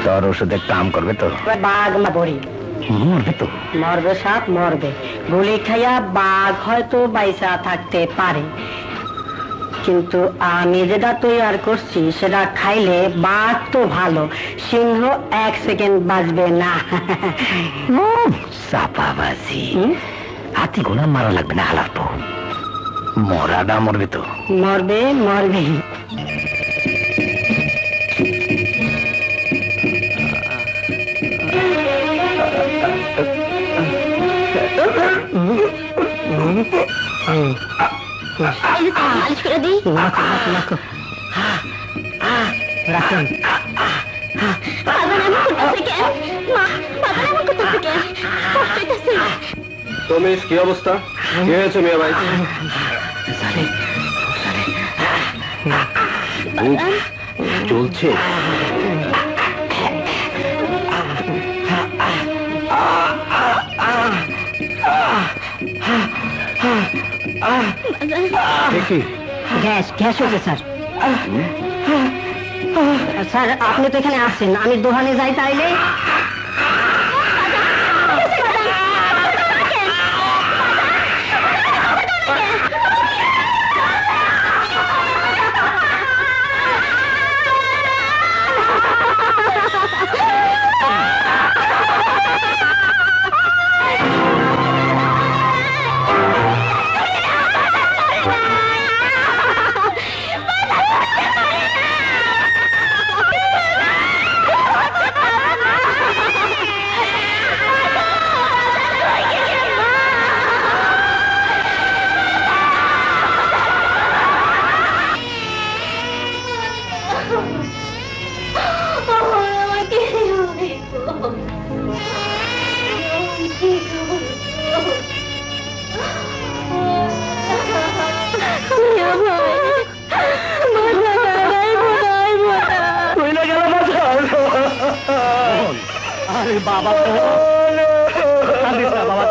S4: তোর ওষুধে কাম করবে তো?
S5: বাঘ মরি
S4: মরবে তো?
S5: মরবে, সাপ মরবে। গুলি খাইয়া বাঘ হয়তো বাইসা থাকতে পারে, কিন্তু আমি যেটা তৈরি করছি সেটা খাইলে বাঘ তো ভালো, সিংহ 1 সেকেন্ড বাঁচবে না।
S4: চাপাবাজি, হাতি ঘোড়া মারা লাগবে না, হালার তো মরাটা মরবে তো?
S5: মরবে মরবে।
S2: মালিশ করে দিই।
S5: রাখুন।
S2: বাজার এমন করতেছে কেন? মা, বাজার এমন করতেছে কেন? কষ্ট হইতাছে।
S3: তুমি কি অবস্থা? কি হয়েছে মেয়ে ভাই? চলছে।
S5: গ্যাস হয়েছে স্যার। স্যার আপনি তো এখানে আসছেন, আমি দোকানে যাই তাইলে।
S3: আরে বাবা কান্দিস না বাবা,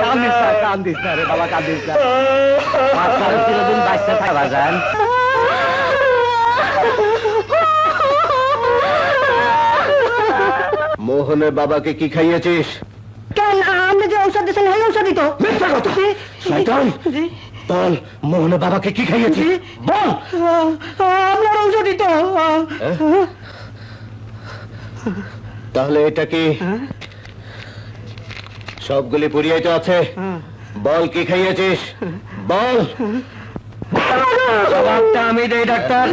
S3: কান্দিস না রে বাবা, কান্দিস না। বাচ্চারা চিরদিন বাচ্চা থাকে বাজান। মোহনের বাবাকে কি খাইয়েছিস?
S2: কেন আপনি যে ঔষধ দিয়েছেন এই ঔষধই তো।
S3: মিথ্যা কথা, শয়তান। বল মোহনের বাবাকে কি খাইয়েছিস? বল।
S2: আপনার ঔষধই তো।
S3: তাহলে এটা কি? সবগুলি পুড়িয়ে তো আছে। বল কি খাইয়েছিস? বল। জবাবটা আমি দেই ডাক্তার।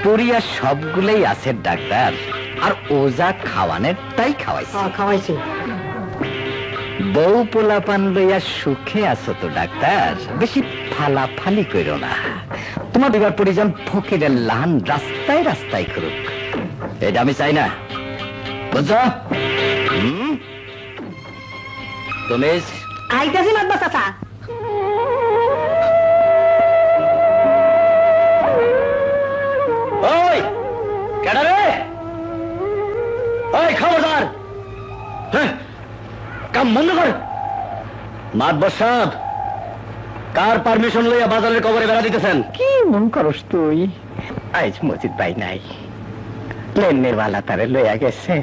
S4: পুরিয়া সবগুলোই আছে ডাক্তার, আর ওজা খাওয়ানের তাই খাওয়াইছে।
S2: খাওয়াইছি।
S4: বউ পোলাপান লইয়া সুখে আছো তো ডাক্তার, বেশি ফালাফালি করো না। তোমার বিবার পরিজন ফকিরের লান রাস্তায় রাস্তায় করুক, এটা আমি চাই না, বুঝছো? তুমি
S2: আইতাছি মাতবা চাচা।
S3: ওই কেডা রে? ওই খবরদার, হ্যাঁ কাম বন্ধ কর। মাতবর সাহেব, কার পারমিশন লইয়া বাজারের কবরে বেড়া দিতেছেন?
S4: কি মন করস তুই? আজ মসজিদ ভাই নাই, লেনের বালা তারে লইয়া গেছে।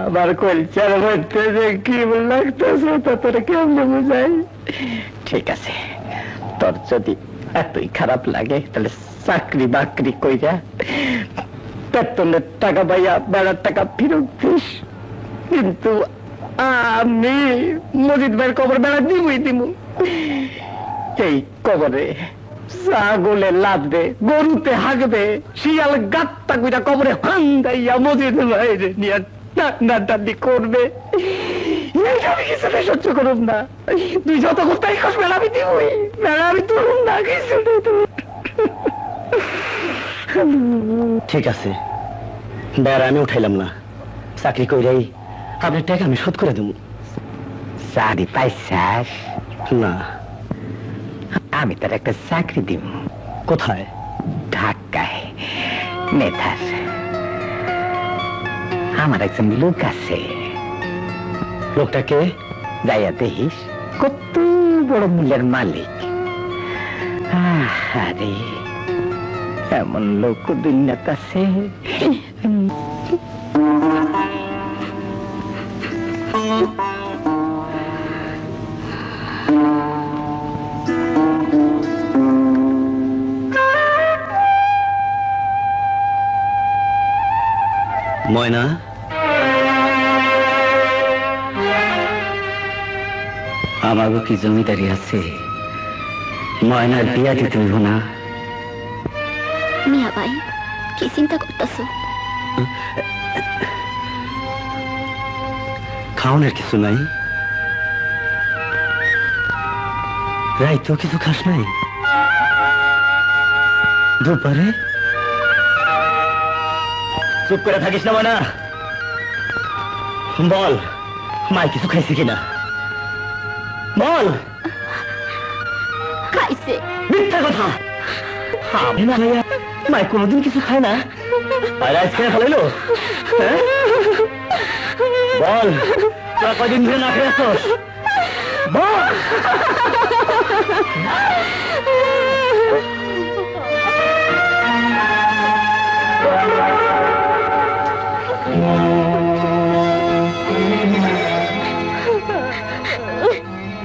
S4: আমার কলচার মধ্যে যে কি লাগতেছে তা তোরে কেমনে বুঝাই? ঠিক আছে, তোর যদি এতই খারাপ লাগে তাহলে চাকরি বাকরি কইরা বেতনের টাকা পাইয়া বেড়ার টাকা ফেরত দিস, কিন্তু আমি মসজিদ ভাইয়ের কবর বেড়া দিবই দিব। এই কবরে ছাগলে লাদবে, গরুতে হাগবে, শিয়াল গাত্তা কইরা কবরে হান্দাইয়া মসজিদ ভাইরে নিয়ে টান্নাটান্নি করবে। আমি কিছুটা সহ্য করুন না। তুই যত কোথায় খাস বেড়া আমি দিবই, বেড়া আমি তুলুন না, কিছু
S3: ঠিক আছে, বেড়া আমি উঠাইলাম না, চাকরি কইরাই আপনার টাকা আমি শোধ করে দেবো।
S4: চাকরি পাইছাস?
S3: না।
S4: আমি তার একটা চাকরি দিব।
S3: কোথায়?
S4: ঢাকায় নেতার। আমার একজন লোক আছে,
S3: লোকটাকে
S4: যাইয়া দেখিস, কত বড় মূল্যের মালিক। আরে এমন লোক দুনিয়াতে আছে।
S3: ময়না, আমারও কি জমিদারি আছে? ময়নার বিয়া দিতে হইব না?
S2: মিয়া ভাই কি চিন্তা করতেছো?
S3: খাওয়ানোর কিছু নাই? রাইতেও কিছু খাস নাই? দুপারে চুপ করে থাকিস না ময়না, বল মাই কিছু খাইছে কিনা? বল।
S2: খাইছে।
S3: মিথ্যা কথা। আমি না ভাইয়া, মাই কোনোদিন কিছু খায় না, আর আজ খেয়ে ফেলাইলো? বল, তোরা কয়দিন ধরে না খেয়ে আসছস? বল।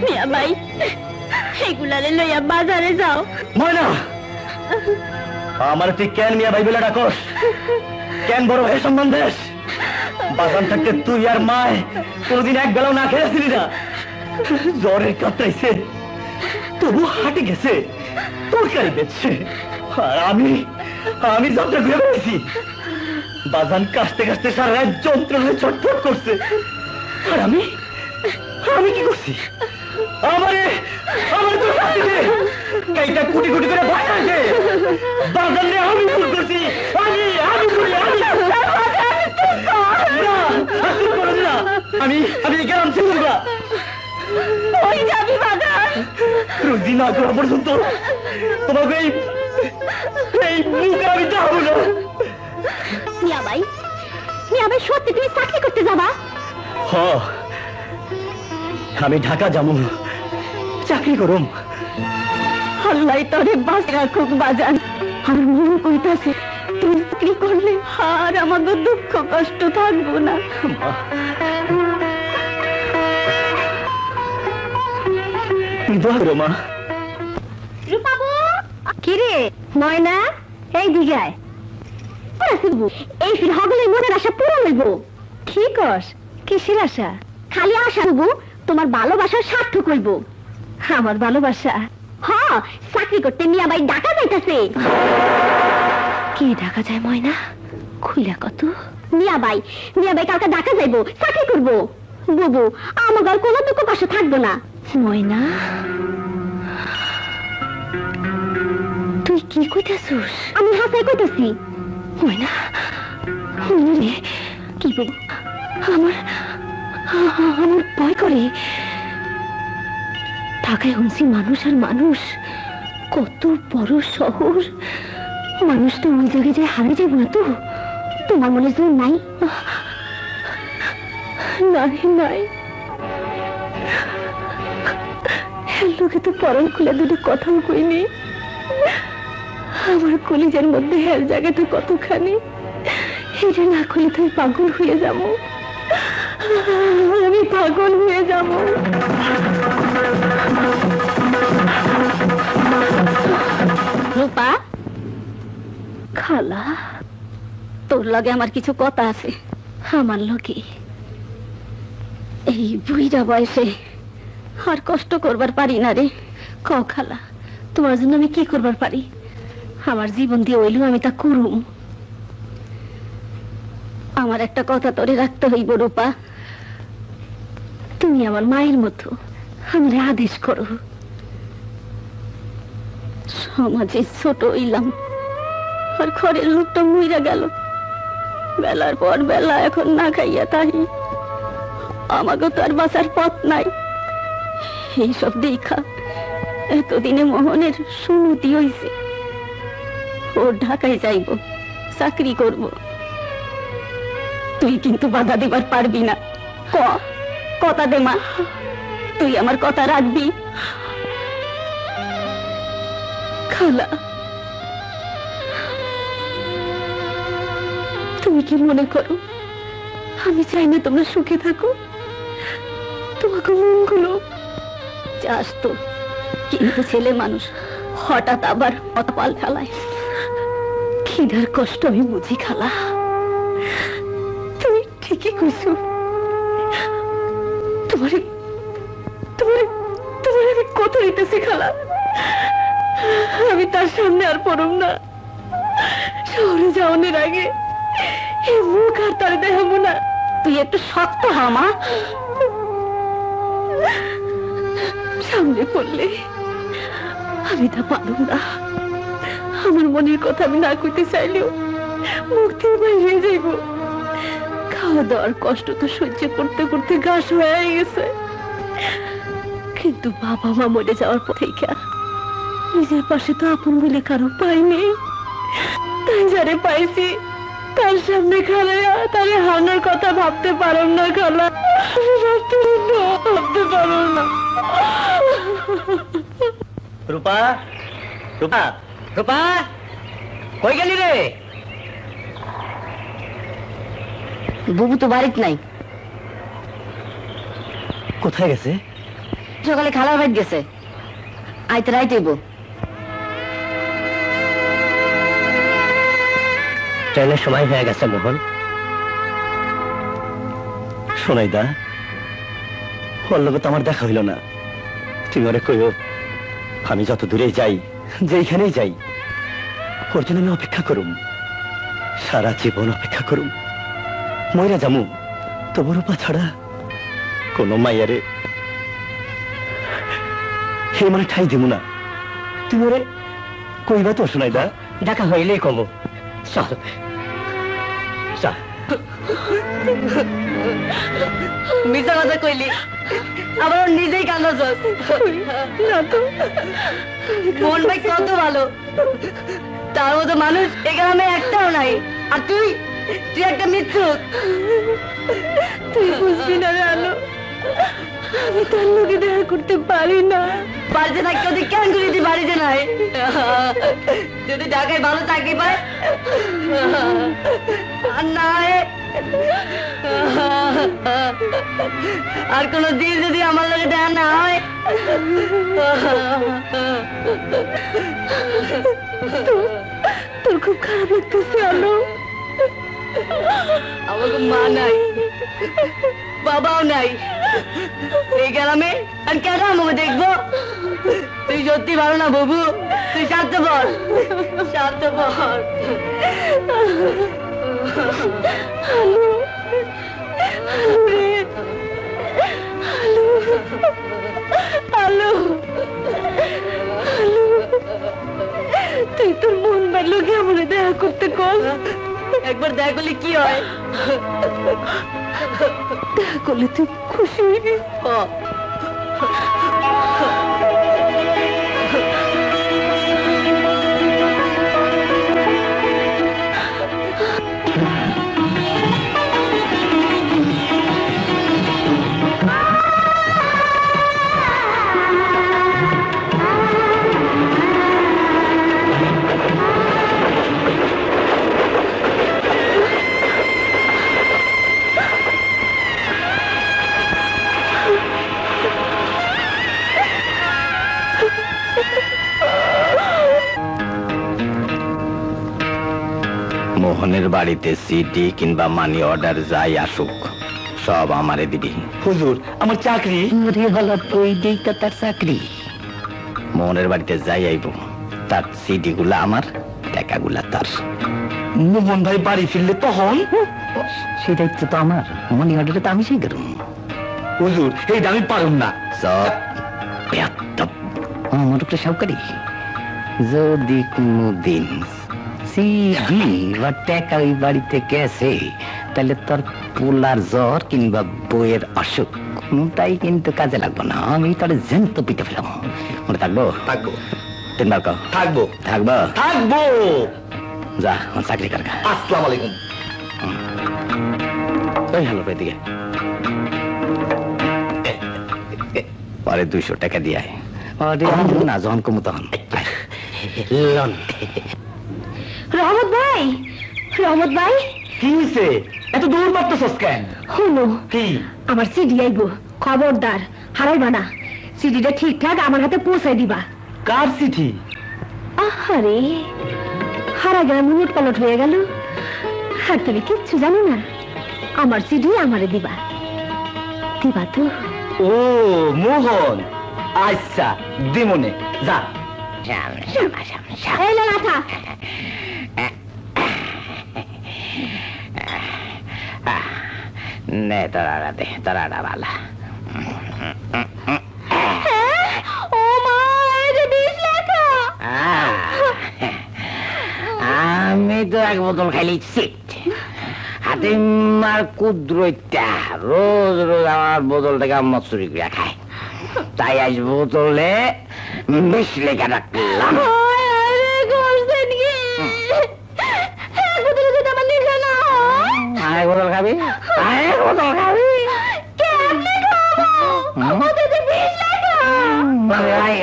S2: মিয়া ভাই এগুলারে লইয়া বাজারে যাও।
S3: ময়না, আমার তুই কেন মিয়া ভাই বলে ডাকস? কেন বড় ভাই সম্মান দেশ? বাগান থাকতে তুই আর মায় কোনদিন এক বেলাও না খেয়েছিলি না? জ্বরের কাতরাইছে, তবু হাটে গেছে, তরকারি বেচছে, আর আমি যাত্রা ঘুরে বেড়েছি। বাজান কাশতে কাশতে সারা রাত যন্ত্রণায় ছটফট করছে, আর আমি কি করছি? আমার তো শাস্তি দে, এইটা কোটি কোটি করে ভয় আছে। বাজান রে আমি ভুল করছি, আমি গেলাম চিন্তা।
S2: ওই যাবি বাজার?
S3: রুজি না করা পর্যন্ত তোমাকে এই এই নৌকা আমি যাবো না।
S2: মিয়া ভাই সত্যি তুমি চাকরি করতে যাবা?
S3: হ, আমি ঢাকা যাবো, চাকরি করুম।
S2: আল্লাহ তোরে বাঁচ রাখুক বাজান। আমার মন কইতাছে তুমি চাকরি করলে আর আমাদের দুঃখ কষ্ট থাকবো না।
S3: দোয়া করো মা।
S2: রূপাবু কিরে ময়না এই দিঘায় এই ফির হগলের মনের আশা পুরো হইব। ঠিক কস, কিসের আশা? খালি আশা হবো তোমার ভালোবাসার সার্থক হইব। আমার ভালোবাসা? হ্যাঁ, চাকরি করতে মিয়া ভাই ডাকা যাইতাছে। কি ডাকা যায় ময়না? খুইলা কত? মিয়া ভাই কালকে ডাকা যাইবো, চাকরি করব। বুবু আমার কোনো দুঃখ কষ্ট থাকবো না। ময়না তুই কি কইতাছিস? আমি হাসাই কইতাছি। ময়না কি বল, আমার ভয় করে। ঢাকায় শুনছি মানুষ আর মানুষ, কত বড় শহর, মানুষ তো ওই জায়গায় যায় হারিয়ে যাবো না তো? তোমার মনে জোর নাই? নাই লোকে তো পরম খুলে দুটো কথাও কইনি। আমার কলিজার মধ্যে হের জায়গাটা কতখানি, এটা না খুলে তো পাগল হয়ে যাব। আমি পাগল হয়ে যাব। রূপা, খালা তোর লগে আমার কিছু কথা আছে। আমার লগে? এই বুইড়া বয়সে আর কষ্ট করবার পারি না রে। ক খালা, তোমার জন্য আমি কি করবার পারি? আমার জীবন দিয়ে হইলেও আমি তা করুম। আমার একটা কথা তোরে রাখতে হইব রূপা, তুমি আমার মায়ের মতো, আমারে আদেশ করো। সমাজে ছোট হইলাম আর ঘরের লোকটা মইরা গেল, বেলার পর বেলা এখন না খাইয়া তাহি। আমাকে তো আর বাঁচার পথ নাই। এইসব দেখা এতদিনে মোহনের সুমতি হইছে, ও ঢাকায় যাইব, চাকরি করব। তুই কিন্তু বাধা দিবার পারবি না। কথা দে মা, তুই আমার কথা রাখবি? খালা, তুমি কি মনে করো আমি চাই না তোমরা সুখে থাকো? তোমাকে মনগুলো চাস তো, কিন্তু ছেলে মানুষ হঠাৎ আবার পাল ফেলায়। খিদার কষ্ট আমি বুঝি খালা, তুমি ঠিকই কইছো। তোমারে তোমারে তোমারে আমি কত দিতেছি খালা, আমি তার সামনে আর পড়ব না। শহরে যাওয়ার আগে এই মুখ আর তার দেখাবো না। তুই একটু শক্ত হ মা, সামনে পড়লে আমি তা পারব না। আমার মনের কথা আমি না কইতে চাইলেও মুখ দিয়ে বাইরে যাইব। খাওয়া দাওয়ার কষ্ট তো সহ্য করতে করতে ঘাস হয়ে গেছে, কিন্তু বাবা মা মরে যাওয়ার পর থেকে নিজের পাশে তো আপন বলে কারো পাইনি। তাই যারে পাইছি তার সামনে খালাইয়া তারে হারানোর কথা ভাবতে পারম না খালা, ভাবতে পারো না।
S3: রূপা, রূপা, রূপা, কই গেলি রে?
S5: বুবু তো বাড়িতে নাই।
S3: কোথায় গেছে?
S5: সকালে খালার বাড়ি গেছে, আইতে রাইতেইব।
S3: ট্রেনের সময় হয়ে গেছে মোহন। শোনাই দা, ওর লোক তো আমার দেখা হইল না। তুমি ওরে কইও আমি যত দূরে যাই, যেইখানেই যাই, ওর জন্য আমি অপেক্ষা করুম, সারা জীবন অপেক্ষা করুম। মইরা যামু, তবু রূপা ছাড়া কোন মাইয়ারে হে মানে ঠাই দিব না। তুমি ওরে কইবা তো? শোনাই দা, দেখা হইলেই কমো। চল চল।
S5: মিথ্যা কথা কইলি, আবার ওর নিজেই কান্দাছ। মন ভাই কত ভালো, তার মতো মানুষ এ গ্রামে একটাও নাই। আর তুই তুই একটা মিথ্যুক। তুই বুঝবি না রে আলো, আমি তার লোকে দেখা করতে পারি না। বাড়িতে থাকতে ওদের কেন করে তুই বাড়িতে নাই? যদি ঢাকায় ভালো চাকরি পায় আর না হয় আর কোনো দিন যদি আমার লোকে দেখা না হয়, তোর খুব খারাপ লাগতেছে আলো। আমার মা নাই, বাবাও নাই এই গ্রামে, আর কেন আমাকে দেখবো? তুই সত্যি ভালো না বাবু, তুই স্বার্থপর, স্বার্থপর। আলো, তুই তোর মন বাড়লো কি আমার দেখা করতে কর? একবার দেখা করলে কি হয়? দেখা করলে তুই খুশি হইবি।
S3: মোহনের বাড়িতে সিডি কিংবা মানি অর্ডার যাই আসুক সব আমারে দিবি।
S4: হুজুর আমার চাকরি হলো তো এইটাই তো তার চাকরি।
S3: মোহনের বাড়িতে যাই আইব তার সিডি গুলা আমার, টাকাগুলা তার।
S4: মোহন ভাই বাড়ি ফিরলে তখন সেই দায়িত্ব তো আমার, মনি অর্ডারে তো আমি সেই করুন। হুজুর এইটা আমি পারুম না।
S3: সব বেয়াদব।
S4: আমার উপরে সরকারি যদি কোনদিন সিডি বা টাকা ওই বাড়িতে গেছে তাহলে তোর পোলার জ্বর কিংবা বইয়ের অসুখ কোনটাই কিন্তু কাজে লাগবে না। আমি তোর জ্যান্ত পিঠে ফেলাম। মনে থাকবো?
S3: থাকবো।
S4: তিনবার কও।
S3: থাকবো।
S4: থাকবো?
S3: থাকবো।
S4: যা আমার চাকরি কর।
S3: আসসালামু আলাইকুম।
S4: ওই হলো এদিকে পরে 200 টাকা দিয়ে আয়। না যখন কমু তখন
S2: রহমত ভাই, রহমত ভাই,
S4: কি হয়েছে? এত দূর মারতেছস কেন?
S2: হলো
S4: কি?
S2: আমার সিডি আইবো, খবরদার হারাইবা না। সিডিটা ঠিকঠাক আমার হাতে পৌঁছাই দিবা।
S4: কার চিঠি?
S2: আহারে, হারা গেল, মুহূর্ত পালট হয়ে গেল। আর তুমি কিচ্ছু জানো না। আমার সিডি আমারে দিবা, দিবা তো?
S4: ও মোহন, আচ্ছা দিমনে যা।
S2: এই লাঠা
S4: নে তারা দে, তারা বালা।
S2: ও মা, এই যে 20 টাকা।
S4: আমি তো এক বোতল খাইলি সিট হাতে মার কুদ্রইটা রোজ রোজ আমার বোতল থেকে আম্মা চুরি করে খায়। তাই আজ বোতলে 20 লেখা রাখলাম। আরেক বোতল খাবি? আরেক বোতল খাবি?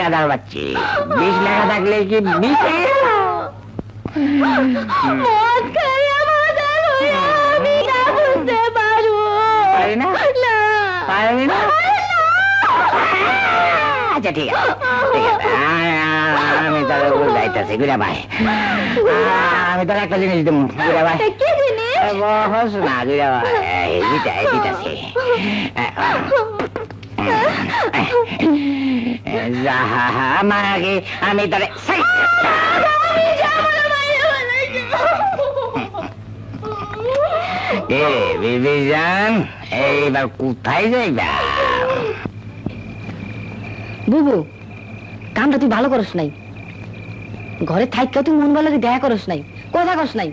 S4: গাদার বাচ্চি, 20 লেখা থাকলে কি 20 পারি না? পারবি না? আচ্ছা ঠিক আছে, ঠিক আছে, আমি তোর যাইতেছি গুড়া ভাই। আমি তোর একটা জিনিস দেবো গুড়া ভাই। বস না গুড়া ভাই, দিতেছি। আমার আগে আমি তোর বিবিজান এইবার কোথায় যাইবা?
S5: বুবু, কামটা তুই ভালো করস নাই। ঘরে থাইকা তুই মোহন ভাই লাগে দেখা করস নাই, কথা করস নাই।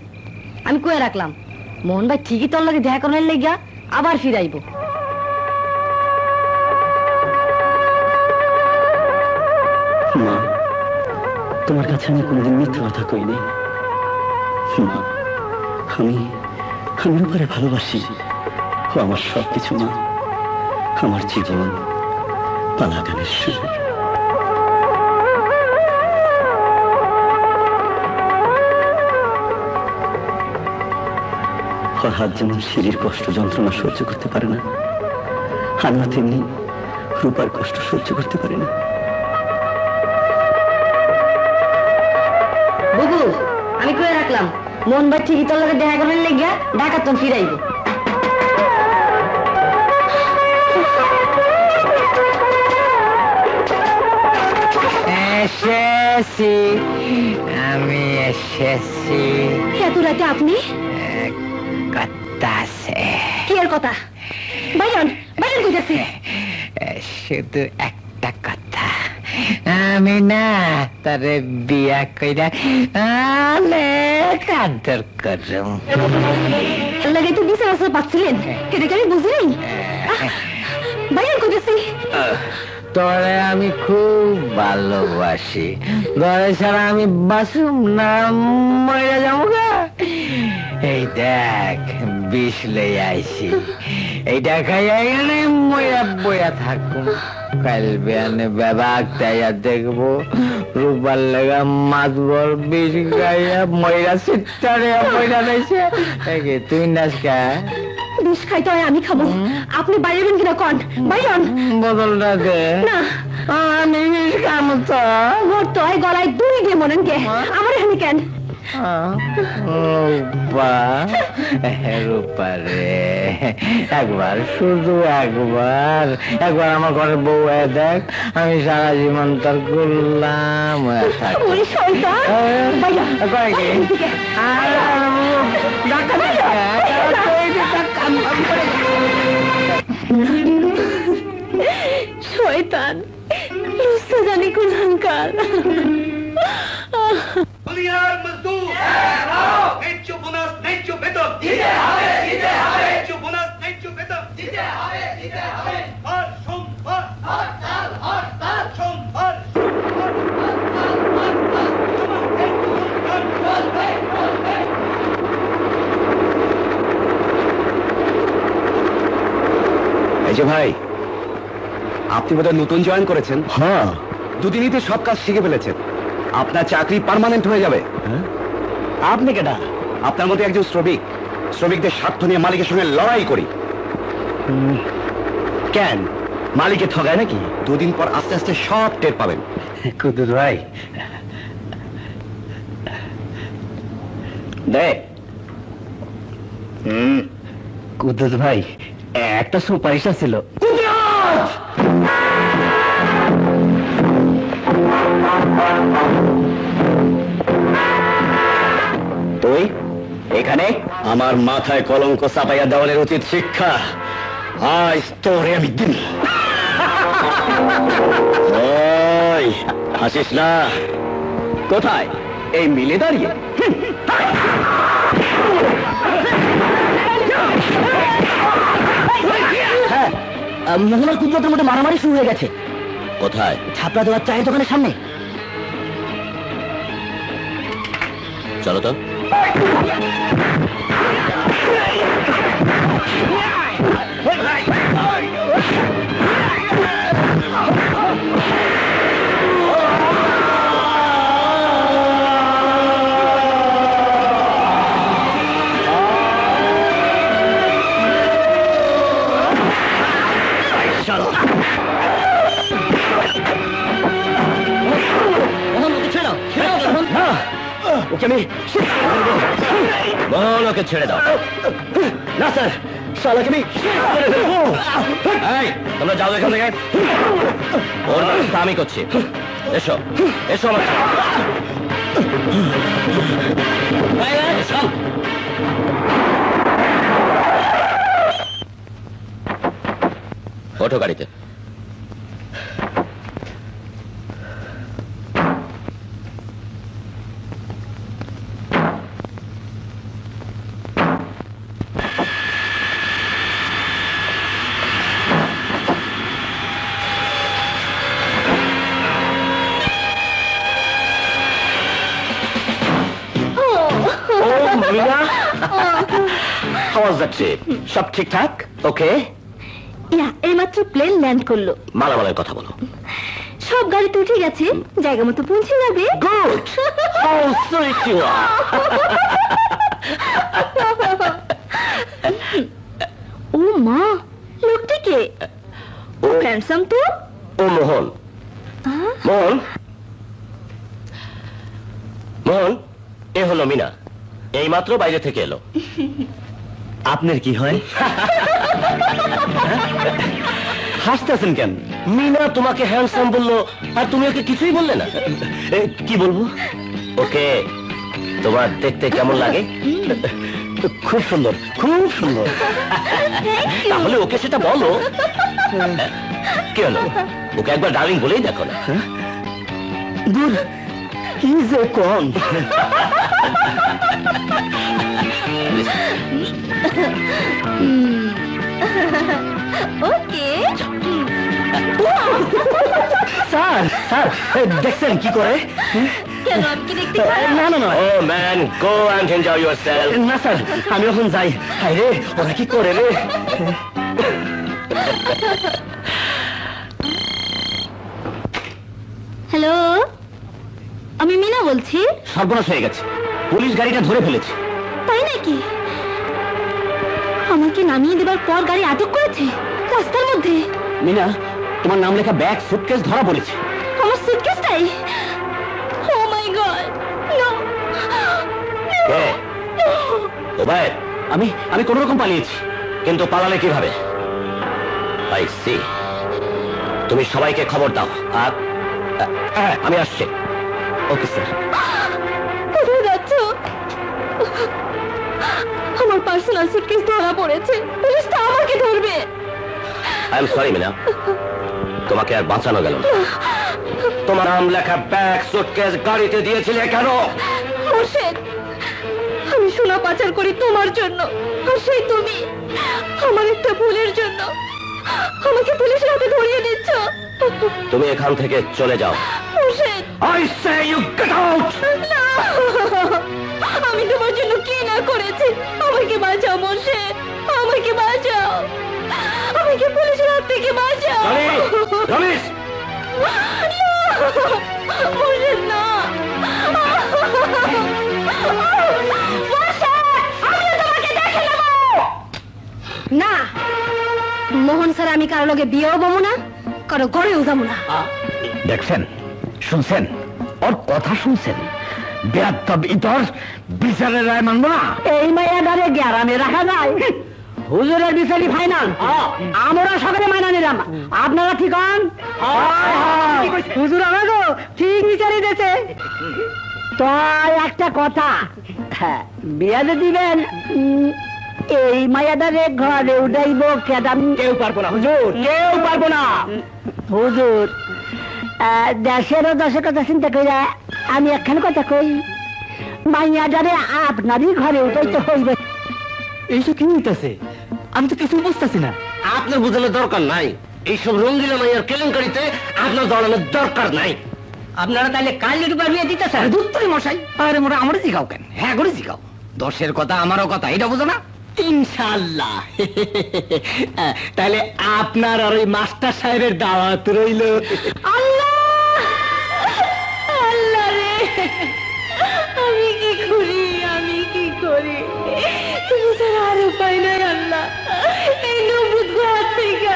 S5: আমি কয়ে রাখলাম মোহন ভাই ঠিকই তোর লাগে দেখা করার লেগা আবার ফিরাইব।
S3: মা, তোমার কাছে আমি কোনোদিন মিথ্যা কথা কইনি। মা, আমি আমি রূপারে ভালোবাসি। ও আমার সবকিছু মা, আমার জীবন, পালা গানের সুর। ফরহাদ যেমন সিঁড়ির কষ্ট যন্ত্রণা সহ্য করতে পারে না, আমিও তেমনি রূপার কষ্ট সহ্য করতে পারি না।
S5: বুবু, আমি কয়ে রাখলাম মন ভাই ঠিকই তোর লগে দেখা করার লেগে ঢাকা তো ফিরাইব।
S4: এসেছি, আমি এসেছি।
S2: এত রাতে আপনি
S4: কথা আছে,
S2: কি এর কথা? বাইরন বাইরন কইতাছি।
S4: শুধু একটা কথা, আমি না তারে বিয়া কইরা অনেক আদর করুম।
S2: লাগে তো দিছে আসলে পাচ্ছিলেন, কেটে আমি বুঝি নাই। বাইরন কইতাছি।
S4: তোরে আমি খুব ভালোবাসি, ঘরে ছাড়া আমি বাসুম না, মরে যাবো গা। এই দেখ বিষ লই আইছি, এইটা খাইয়া গেলে ময়া বয়া থাকুম। কাল বেয়ানে বেবাক তাইয়া দেখবো রূপার লেগা মাতবর বিষ খাইয়া ময়রা সিটারে ময়রা রয়েছে। তুই নাচ কা
S2: বিষ খাইতে হয় আমি খাবো, আপনি বাইরেবেন কিনা কন? বাইরন
S4: বদলটা দে
S2: না,
S4: আমি বিষ খামো তো।
S2: মোর তো গলায় দুই দিয়ে মনেন কে আমার এখানে কেন?
S4: রূপা, রূপা রে, একবার শুধু একবার একবার আমার ঘরের বউ হয়ে দেখ, আমি সারা জীবন তোর করলাম।
S2: ওই শয়তান বাইরা শয়তান লুচ্ছা জানি কোন হাঙ্কার।
S1: দুনিয়ার মজদুর ন্যায্য বোনাস ন্যায্য বেতন দিতে হবে, দিতে হবে। ন্যায্য বোনাস ন্যায্য বেতন দিতে হবে, দিতে হবে। আর সোমবার হরতাল, হরতাল, সোমবার
S3: এই যে ভাই, আপনি বোধহয় নতুন জয়েন করেছেন? হ্যাঁ, দুদিনই তো সব কাজ শিখে ফেলেছেন, আপনার চাকরি পার্মানেন্ট হয়ে যাবে। আপনি কেটা? আপনার মতো একজন শ্রমিক, শ্রমিকদের স্বার্থ নিয়ে মালিকের সঙ্গে লড়াই করি। কেন মালিকে ঠগায় নাকি? দুদিন পর আস্তে আস্তে সব টের পাবেন। কুদ্দুস ভাই দেখ, কুদ্দুস ভাই একটা সুপারিশ ছিল। তুই এখানে আমার মাথায় কলঙ্ক চাপাইয়া দেওয়ালের উচিত শিক্ষা আজ তোরে আমি দিন। ওই হাসিস না, কোথায়? এই মিলে দাঁড়িয়ে। হ্যাঁ, মহলার কুদরতের মধ্যে মারামারি শুরু হয়ে গেছে। কোথায়? ছাপড়া দেওয়ার চায়ের দোকানের সামনে। চলো তো। ওকে আমি বল, ওকে ছেড়ে দাও। না স্যার, শালাকে আমি তোমরা যাও এখান থেকে, ওর ব্যবস্থা আমি করছি। এসো এসো আমার ওঠো গাড়িতে। How was the trip? সব ঠিকঠাক? ওকে।
S2: ইয়া এইমাত্র প্লেন ল্যান্ড করলো।
S3: মালামালের কথা বলো।
S2: সব গাড়িতে উঠে গেছে, জায়গা মতো পৌঁছে যাবে।
S3: Good, how sweet you are.
S2: ও মা, লোকটি কে? ও হ্যান্ডসাম তো।
S3: ও মোহন। মোহন, মোহন, এ হলো মিনা, এইমাত্র বাইরে থেকে এলো। আপনার কি হয়? হাসতেছেন কেন? মিনা তোমাকে হ্যান্ডসাম বললো আর তুমি ওকে কিছুই বললে না। কি বলবো? ওকে তোমার দেখতে কেমন লাগে? খুব সুন্দর, খুব সুন্দর। তাহলে ওকে সেটা বলো। কি হলো? ওকে একবার ডার্লিং বলেই দেখো না। দূর, কি যে কম।
S2: ওকে।
S3: স্যার, স্যার, দেখছেন কি করে?
S2: কেন আমি কি দেখতে খারাপ?
S3: না না না। Oh man, go and enjoy yourself. না স্যার, আমি এখন যাই। হায় রে, ওরা কি করে রে?
S2: হ্যালো, আমি মিনা বলছি।
S3: সর্বনাশ হয়ে গেছে, পুলিশ গাড়িটা ধরে ফেলেছে।
S2: তাই নাকি? আমাকে নামিয়ে দেবার পর গাড়ি আটক করেছে রাস্তার মধ্যে।
S3: মিনা, তোমার নাম লেখা ব্যাগ সুটকেস ধরা পড়েছে।
S2: আমার সুটকেসটাই? Oh my God, no.
S3: কে? ওবায়েদ। আমি কোন রকম পালিয়েছি। কিন্তু পালালে কিভাবে? I see. তুমি সবাইকে খবর দাও। আর আমি আসছি। Okay sir.
S2: কোথায় যাচ্ছ? আমার পার্সোনাল সুটকেস ধরা পড়েছে, পুলিশ তো আমাকে ধরবে।
S3: আই এম সরি মিনা, তোমাকে আর বাঁচানো গেল না। তোমার নাম লেখা ব্যাগ সুটকেস গাড়িতে দিয়েছিলে কেন?
S2: মোর্শেদ, আমি সোনা পাচার করি তোমার জন্য, আর সেই তুমি আমার একটা ভুলের জন্য আমাকে পুলিশের হাতে ধরিয়ে দিচ্ছ।
S3: তুমি এখান থেকে চলে যাও।
S2: Morshed,
S3: I say you get out.
S2: না, আমি তোমার জন্য কি না করেছি? আমাকে বাঁচাও মোর্শেদ, আমাকে বাঁচাও, আমাকে পুলিশের হাত থেকে বাঁচাও।
S3: রমেশ,
S2: মোর্শেদ, না। না, মোহন স্যার, আমি কারো লগে বিয়েও বমু না, কারো ঘরেও যাবো না।
S4: দেখছেন, শুনছেন, ওর কথা শুনছেন? বেয়াদব ইতর, বিচারের রায় মানবো না।
S5: এই মায়াদারে গ্যারামে রাখা যায়? হুজুরের বিচারি ফাইনাল, আমরা সকালে মাইনা নিলাম। আপনারা ঠিক হন? হুজুর আমাকে ঠিক বিচারি দিয়েছে। তাই একটা কথা, বিয়াতে দিবেন এই মায়াদারে ঘরে উঠাইব কেদাম?
S3: কেউ পারবো না হুজুর, কেউ পারবো না।
S5: হুজুর, দেশেরও দশের কথা চিন্তা করে আমি একখান কথা কই, মাইয়াদারে আপনারই ঘরে উঠাইতে হইবে।
S3: এইসব কি হইতেছে? আমি তো কিছু বুঝতেছি না। আপনার বোঝানোর দরকার নাই। এইসব রঙ্গিলা মাইয়ার কেলেঙ্কারিতে আপনার দৌড়ানোর দরকার নাই।
S5: আপনারা তাহলে কাল রূপার বিয়ে দিতেছেন?
S4: দুত্তরি মশাই, আরে মোরা আমারও জিগাও কেন? হ্যাঁ করে জিগাও। দশের কথা আমারও কথা, এটা বুঝো না?
S3: ইনশাআল্লাহ। তাহলে আপনার আর ওই মাস্টার সাহেবের দাওয়াত রইল।
S2: আল্লাহ, আল্লাহ রে, আমি কি করি, আমি কি করি? তুমি ছাড়া আর উপায় নাই আল্লাহ। এই নবুদ হাত থেকে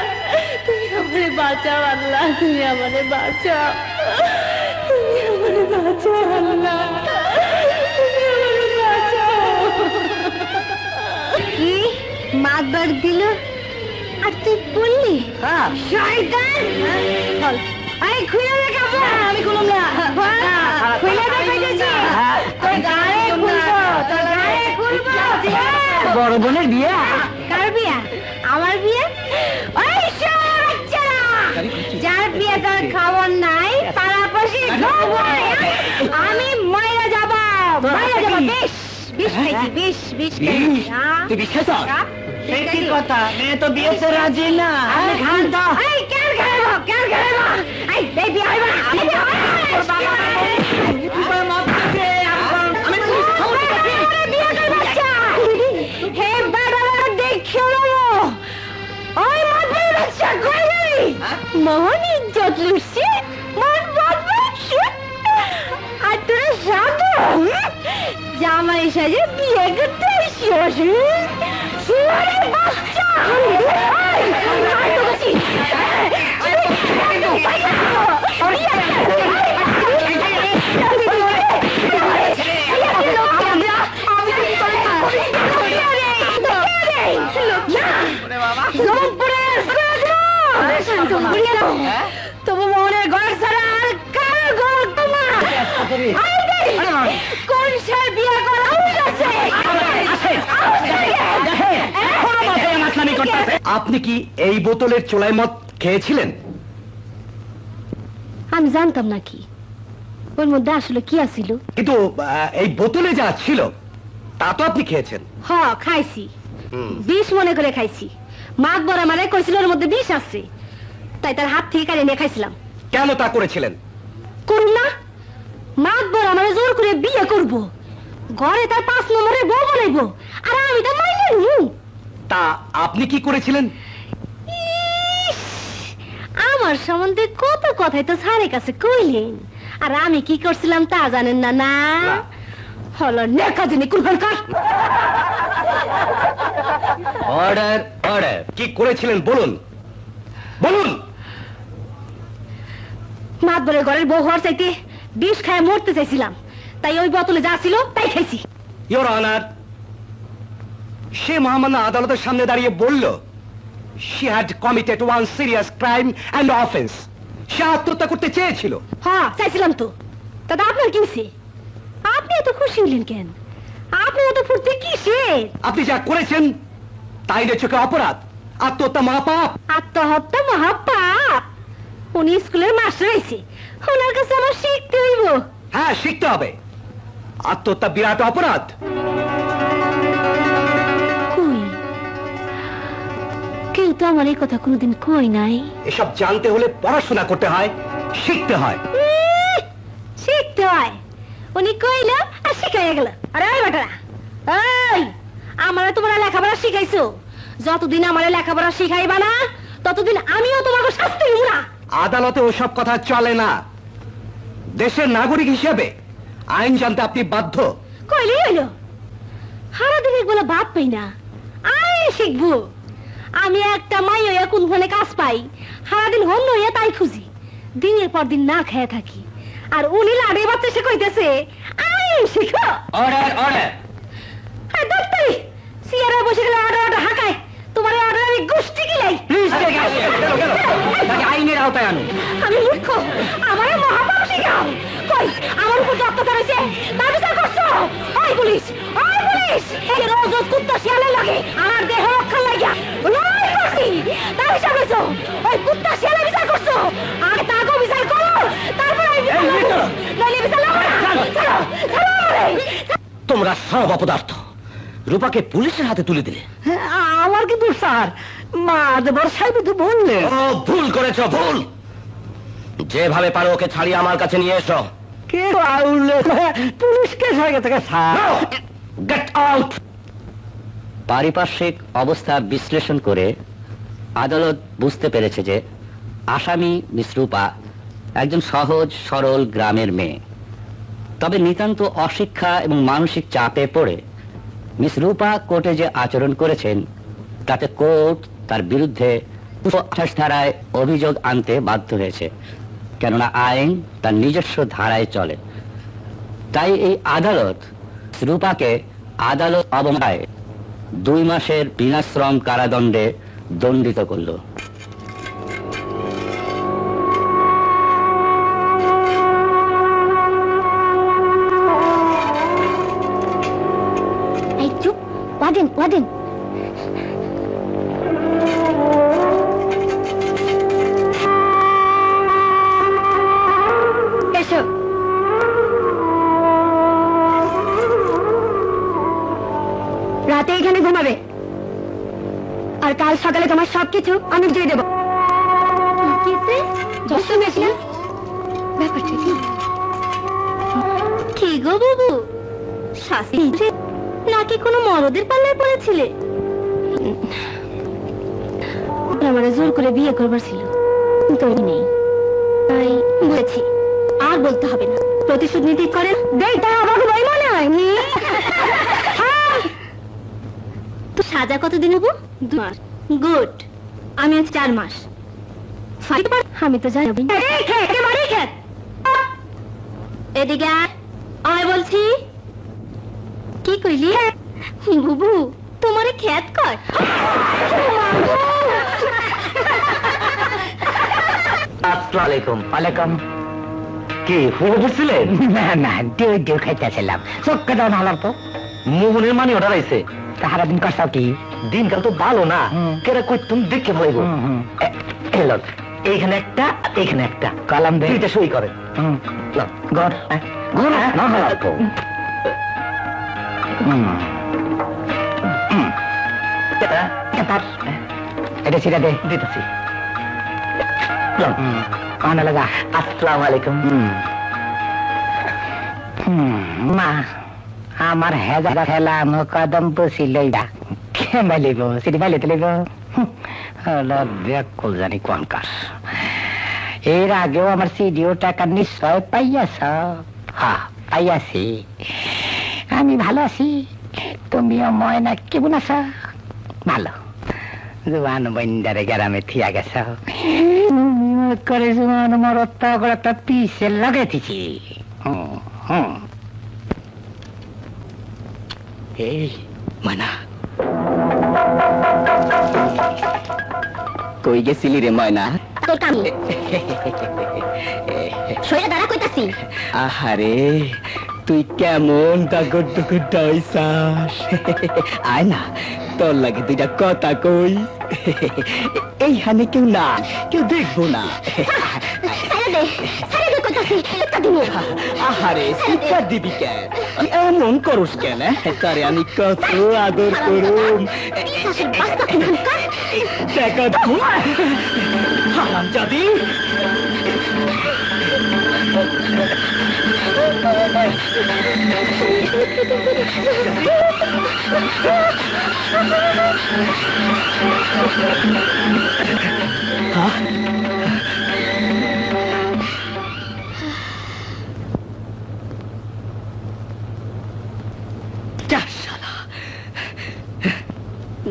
S2: তুমি আমারে বাঁচাও আল্লাহ, তুমি আমারে বাঁচাও, তুমি আমারে বাঁচাও আল্লাহ, তুমি আমারে বাঁচাও। কি মাতবার দিল আর তুই বললি? শয়তান! বল, এই খুলে দে কাপড়। আমি খুললাম না। খুলে দে কইতেছি। তোর গায়ে খুলবো, তোর গায়ে খুলবো।
S5: বড় বোনের বিয়ে?
S2: কার বিয়ে? আমার বিয়ে? ওই বাচ্চারা, যার বিয়ে তার খাবার নাই, পাড়াপাশি আমি মরে যাব, মরে যাব। বিষ খাইছি, বিষ খাইছি।
S3: তুই বিশ্বাস?
S5: কি কথা? মেয়ে তো বিয়েতে রাজি না। আপনি খান তো।
S2: এই কেন খাইবো, কেন খাইবো? এই বিয়ে হইব না। হে বাবা, মহান ইজ্জত লুটছে, মন বদমাইছে। আর তোরা সাধু জামাই সাজে বিয়ে করতে আসিস? সুয়ারে বাচ্চা! এই, আর তো গেছি। তবু মনের ঘর ছাড়া আর কার ঘর তোমার? কোন সাল বিয়ে করা হয়েছে?
S3: আপনি কি এই বোতলের চোলাই মদ খেয়েছিলেন?
S2: আমি জানতাম নাকি ওর মধ্যে আসলে কি আছিল।
S3: কিন্তু এই বোতলে যা ছিল তা তো আপনি খেয়েছেন।
S2: হ, খাইছি, বিষ মনে করে খাইছি। মাঘ বড় মানে কইছিল ওর মধ্যে বিষ আছে, তাই তার হাত থেকে কাড়ে নিয়ে খাইছিলাম।
S3: কেন তা করেছিলেন?
S2: করুন না, মাঘ বড় মানে জোর করে বিয়ে করব, ঘরে তার 5 নম্বরের বউ বানাইব, আর আমি তো মাইনে নিব।
S3: তা আপনি কি করেছিলেন?
S2: ইস, আমার সম্বন্ধে কত কথাই তো স্যারের কাছে কইলেন, আর আমি কি করছিলাম তা জানেন না? না হলো নেকা জিনি কুরবান কর।
S3: Order order. কি করেছিলেন বলুন, বলুন।
S2: মাতবরের ঘরের বউ হওয়ার চাইতে বিষ খায় মরতে চাইছিলাম, তাই ওই বোতলে যা ছিল তাই খাইছি।
S3: ইওর অনার, সে মহামান্য আদালতের সামনে দাঁড়িয়ে বলল she had committed one serious crime and offense. সে আত্মহত্যা করতে চেয়েছিল।
S2: হ্যাঁ, চাইছিলাম তো। দাদা আপনার কি হয়েছে? আপনি এত খুশি হলেন কেন? আপনি এত ফুর্তি কিসের?
S3: আপনি যা করেছেন তাই চোখে অপরাধ। আত্মহত্যা মহাপাপ।
S2: আত্মহত্যা মহাপাপ? উনি স্কুলের মাস্টার হয়েছে, ওনার কাছে আমার শিখতে হইব।
S3: হ্যাঁ, শিখতে হবে। আত্মহত্যা বিরাট অপরাধ।
S2: কই, কেউ তো আমার এই কথা কোনোদিন কই নাই।
S3: এসব জানতে হলে পড়াশোনা করতে হয়, শিখতে হয়।
S2: শিখতে হয়? উনি কইল আর শিখাইয়া গেল। আরে ওই বেটারা, এই, আমারে তোমরা লেখাপড়া শিখাইছো, যতদিন আমারে লেখাপড়া শিখাইবা না ততদিন আমিও তোমাকে শাস্তি দিব না।
S3: আদালতে ওসব কথা চলে না। দেশের নাগরিক হিসেবে আইন জানতে আপনি বাধ্য।
S2: কইলেই হইলো, সারাদিন একবেলা ভাত পাই না, আইন শিখবো? আমি একটা মাই হইয়া কোনখানে কাজ পাই, সারাদিন হন্য হইয়া তাই খুঁজি, দিনের পর দিন না খেয়ে থাকি, আর উনি লাড়ে বাচ্চা সে কইতেছে আইন শিখো।
S3: Order order.
S2: হ্যাঁ, দত্তই সিয়ারা বসে গেলে অর্ডার অর্ডার হাঁকায়। তোমার অর্ডার আমি গোষ্ঠী কিলাই।
S3: আইনের আওতায় আনুন।
S2: আমি মূর্খ, আমার মহাপাপ শিখাও। কই, আমার উপর অত্যাচার হয়েছে, তার বিচার করছো? ওই পুলিশ, ওই পুলিশ, এই রোজ রোজ কুত্তা শিয়ালে লাগে আমার দেহ রক্ষা লাগিয়া লড়াই করছি, তার বিচার করছো? ওই কুত্তা শিয়ালে বিচার করছো? আর তাকেও বিচার করো, তারপর আমি বিচার করবো, নইলে বিচার লাগবে না। ছাড়ো, ছাড়ো আমারে।
S3: তোমরা সব অপদার্থ। রূপাকে পুলিশের হাতে তুলে দিলে।
S4: আমার কিন্তু স্যার মাদবর সাহেব তো বললেন।
S3: ও, ভুল করেছ, ভুল। যেভাবে পারো ওকে ছাড়িয়ে আমার কাছে নিয়ে এসো।
S4: কে আউলে পুলিশকে জায়গা থেকে স্যার।
S3: Get out. পারিপার্শ্বিক অবস্থা বিশ্লেষণ করে আদালত বুঝতে পেরেছে যে আসামি মিস রূপা একজন সহজ সরল গ্রামের মেয়ে। তবে নিতান্ত অশিক্ষা এবং মানসিক চাপে পড়ে মিস রূপা কোর্টে যে আচরণ করেছেন তাতে কোর্ট তার বিরুদ্ধে 228 ধারায় অভিযোগ আনতে বাধ্য হয়েছে, কেননা আইন তার নিজস্ব ধারায় চলে। তাই এই আদালত রূপাকে আদালত অবমাননায় 2 মাসের বিনাশ্রম কারাদণ্ডে দণ্ডিত করল।
S2: এই চুপ, ওয়াদেন ওয়াদেন। এসো। রাতে এখানে ঘুমাবে, আর কাল সকালে তোমার সবকিছু আমি দিয়ে দেবো। ব্যাপারটা কি গো বাবু, শাস্তি নাকি কোনো মরদের পাল্লায় পড়েছিলে? আমার জোর করে বিয়ে করবার ছিল, তৈরি নেই। তাই বুঝেছি, আর বলতে হবে না। প্রতিশোধ নিতে করেন দেয়টা আমাকে ভাই মনে হয়। তো সাজা কতদিন হবো? 2 মাস। গুড। আমি আজ 4 মাস। আমি তো জানি এদিকে আয় বলছি। কি কইলি? বুবু তোমারে খ্যাত কর।
S3: আসসালামু আলাইকুম।
S4: ওয়ালাইকুম।
S3: কি ফুল বুঝছিলেন?
S4: না না, ডিউ খাইতেছিলাম। চোখকে দাও না হলার তো।
S3: মোহনের মানি অর্ডার আইছে।
S4: তাহারা দিন করছাও কি?
S3: দিনকাল তো ভালো না,
S4: হুম।
S3: কেরা কই তুমি দেখে ভাইবো। এলো এইখানে একটা, এইখানে একটা
S4: কলম দে।
S3: 2টা সই করে। নাও।
S4: গর গর না হলার তো।
S3: এটা
S4: এটা ছিড়া দে।
S3: দিতেছি।
S4: আনা লাগা।
S3: আসসালামু আলাইকুম।
S4: মা আমার হেজা খেলা কদম পুষি লইবা কেমন লইব সিটি বাইলে তো লইব হলো বেকুল জানি কোন কাজ। এর আগেও আমার সিডিও টাকা নিশ্চয় পাইয়াছ। হ্যাঁ পাইয়াছি। আমি ভালো আছি, তুমিও ময়না কেমন আছো? ভালো। জোয়ান বন্দারে গ্রামে থিয়া গেছ করে জোয়ান মরত্তা করে একটা পিসে লাগাইতেছি।
S3: এই মানা কই গেছিলি রে ময়না?
S2: তোর কামি শরীরে দাঁড়া কইতাছি।
S3: আহারে তুই কেমন দাগর দুগর ডাইছাস। আয় না তোর লাগে 2টা কথা কই। এইখানে কেউ না, কেউ দেখবো না। আহারে শিক্ষা দিবি কেন? তুই এমন করস কেন? তারে আমি কত আদর করুম। দেখা হারাম যাবি।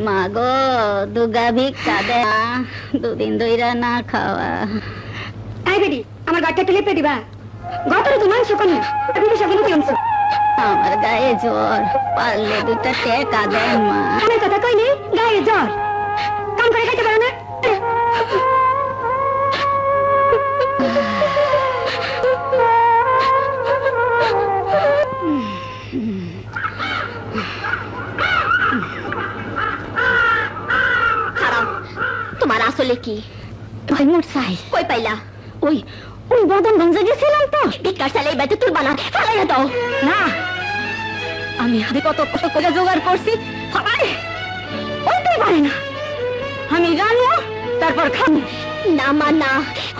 S5: মা গো দুগা ভিক্ষা দে, 2 দিন ধইরা না খাওয়া।
S2: আই বেডি আমার গাড়িটা একটু লেপে দিবা। গতরে তো মাংস কম তুমি সব কিনে আনছো।
S5: আমার গায়ে জ্বর, পারলে 2টা টাকা দে মা।
S2: আমার কথা কইনি গায়ে জ্বর কাম করে খাইতে পারো না। খারাপ। তোমার আসলে কি? ভাই মোট চাই কই পাইলা? ওই ওই বদনগঞ্জে গেছিলাম তো ভিক্ষার চালে এই বাইতে তুলবা না, ফালাইয়া দাও না। আমি হাতে কত কষ্ট করে জোগাড় করছি, সবাই ওইটাই পারে না। আমি জানো তারপর খাবো না। মা না,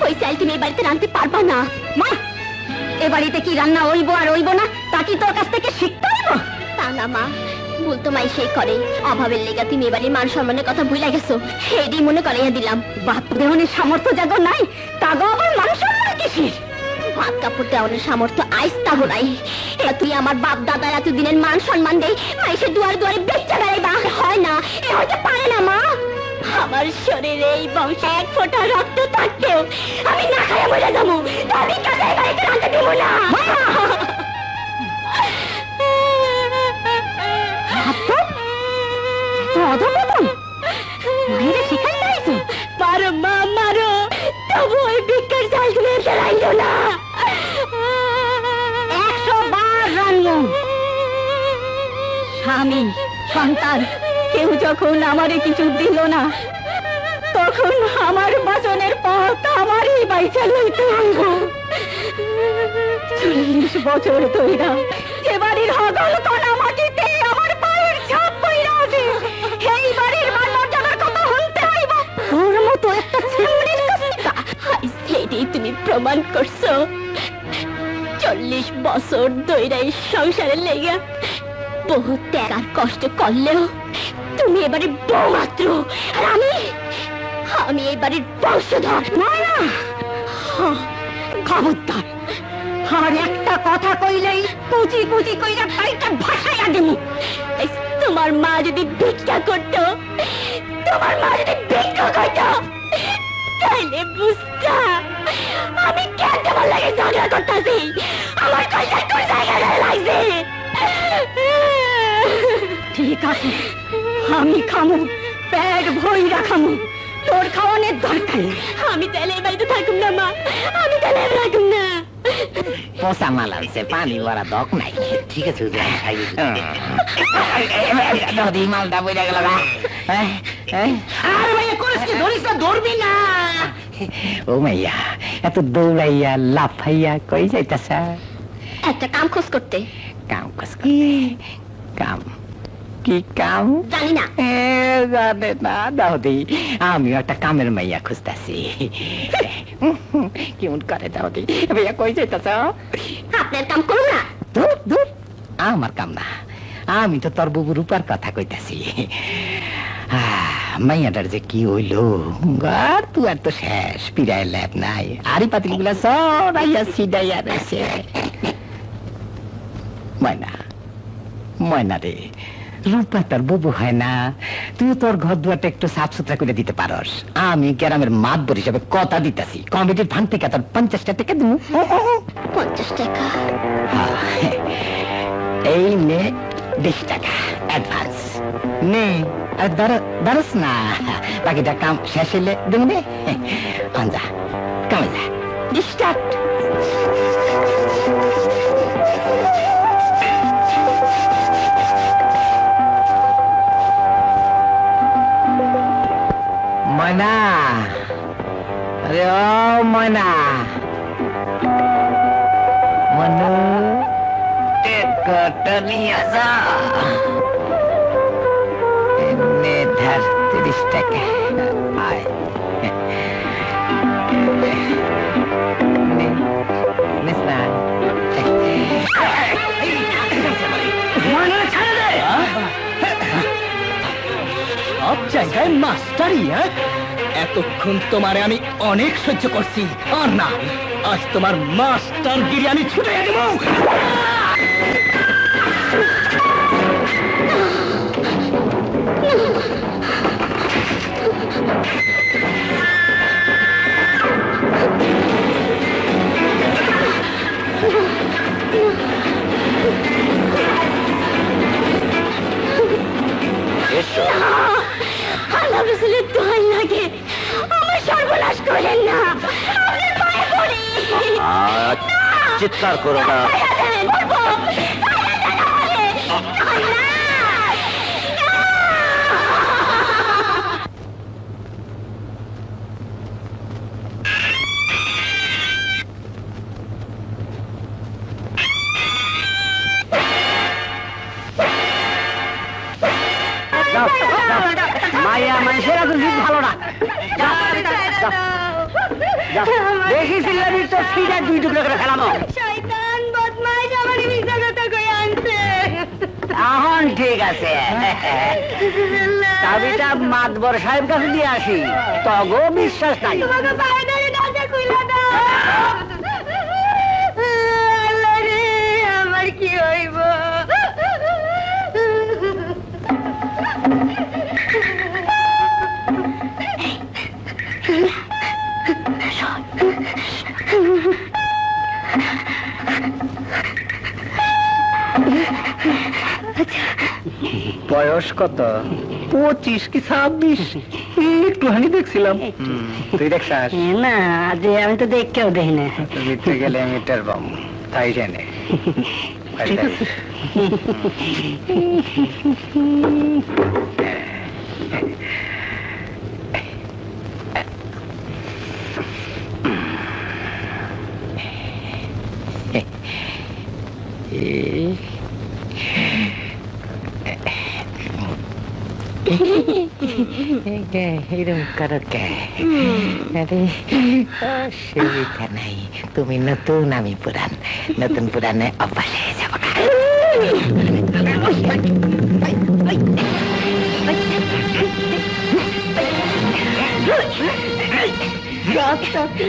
S2: ওই চাল তুমি এই বাড়িতে রাঁধতে পারবা না। মা এ বাড়িতে কি রান্না হইব আর হইব না তা কি তোর কাছ থেকে শিখতে হইব? তা না মা, ভুল তো মাই সেই করে। অভাবের লেগা তুমি এবারে মান সম্মানের কথা ভুলে গেছো, সেটাই মনে করাইয়া দিলাম। বাপ দেহনের সামর্থ্য জাগো নাই, তাগো আবার মান সম্মান কিসের? ভাত কাপড় দেওয়ানোর সামর্থ্য আইস তাগো নাই। এবার তুই আমার বাপ দাদা এতদিনের মান সম্মান দেই মাইসে দুয়ারে দুয়ারে বেচা বেড়াইবা? হয় না, এ হইতে পারে না মা। আমার শরীরে এই বংশে 1 ফোঁটা রক্ত থাকতেও আমি না খাইয়া মরে যাবো। আমি কাছে বাড়িতে রাখতে দেবো না। মায়েরা শিখাই পাইছো? মারো মা মারো, তবু ওই ভিক্ষার চালগুলো রাইল না। 100 বার রান্না। স্বামী সন্তান কেউ যখন আমারে কিছু দিল না, তখন আমার বাঁচনের পথ আমারই বাইচা লইতে হইব। 40 বছর ধইরা যে বাড়ির হগল কণা মাটিতে আমার পায়ের ছাপ পইরা আছে, এই বাড়ির মান মর্যাদার কথা শুনতে হইব। তোর মতো একটা ছেলের কাছে সেইটাই তুমি প্রমাণ করছো। 40 বছর ধইরা এই সংসারে লেগে বহু ত্যাগ আর কষ্ট করলেও তুমি এবারে বউ মাত্র, আর আমি এই বাড়ির বংশধর। মায়া, খবরদার আর একটা কথা কইলেই কুচি কুচি কইরা বাড়িটা ভাসাইয়া দেবো। তোমার মা যদি ভিক্ষা করতো, তোমার মা যদি ভিক্ষা করতো, তাহলে বুঝতা আমি কেন তোমার লাগে ঝগড়া করতেছি। আমার কইলে তোর জায়গা লাগছে। ঠিক আছে, আমি খামু, পেট ভইরা খামু, তোর খাওয়ানোর দরকার নেই। আমি তাহলে এই বাড়িতে থাকুম না মা, আমি তাহলে থাকুম না।
S4: পোষা মাল আনছে, পানি ভরা দক নাই।
S3: ঠিক আছে হুজুর, আমি খাই দিচ্ছি।
S4: নদী মালটা বইরা গেল গা।
S1: আরে ভাইয়া করিস কি, ধরিস না, ধরবি না।
S4: ও মাইয়া, এত দৌড়াইয়া লাফাইয়া কই যাইতাছ?
S2: একটা কাম খোঁজ করতে।
S4: কাম কাজ করতে? কাম কি কাম?
S2: জানি না।
S4: জানে না দাউদি, আমিও একটা কামের মাইয়া খুঁজতেছি। কেমন করে দাউদি? ভাইয়া কই যাইতাছ?
S2: আপনার কাম করুন না।
S4: দূর দূর, আমার কাম না, আমি তো তোর বুবু রূপার কথা কইতাছি। মাইয়াটার যে কি হইল, আর তুই আর তো শেষ, পিড়ায় ল্যাব নাই, আরি পাতিল গুলা সরাইয়া সিডাইয়া রয়েছে। ময়না, ময়না রে, রূপা তোর বুবু হয় না, তুই তোর ঘর দুয়ারটা একটু সাফ সুতরা করে দিতে পারস। আমি গ্রামের মাতবর হিসাবে কথা দিতেছি, কমিটির ফান্ড থেকে তোর 50টা টাকা দিব।
S2: 50 টাকা?
S4: এই নে 20 টাকা অ্যাডভান্স নে। ধরস না, বাকিটা কাম শেষ হইলে দেব নে। যা কামে যা, স্টার্ট। ময়না, আরে ও ময়না, মনু টেকটা নিয়ে যা। এমনি ধার 30 টাকা। আয় নিস না।
S1: সব জায়গায় মাস্টারি, হ্যাঁ? এতক্ষণ তোমারে আমি অনেক সহ্য করছি, আর না, আজ তোমার মাস্টার গিরি আমি ছুটে দেব।
S2: আল্লাহ রাসূলের দোহাই লাগে, আমার সর্বনাশ করেন না, আপনার পায়ে পড়ি।
S3: চিৎকার করো না।
S1: মাইয়া মানুষের এত জিদ ভালো না। বেশি চিল্লাবি তো সিধা 2 টুকরো করে ফেলানো।
S2: শয়তান বদমাইশ আমাকে মিথ্যা কথা কই আনছে।
S1: এখন ঠিক আছে, চাবিটা মাতবর সাহেব কাছে দিয়ে আসি, তগো বিশ্বাস নাই।
S2: তোমাকে পায়ে ধরে দরজা খুইলা দাও। আল্লাহ রে, আমার কি হইব?
S4: বয়স কত?
S1: 25 কি 26, একটুখানি দেখছিলাম।
S4: তুই দেখছাস?
S1: না, যে আমি তো দেখকেও দেখি না।
S4: মিটতে গেলে মিটার বাম, তাই জানে।
S1: ঠিক আছে।
S4: এরকম করো কে? আরে অসুবিধা নাই, তুমি নতুন আমি পুরান, নতুন পুরানে অভ্যাস হয়ে যাবো।
S2: আস্তে আস্তে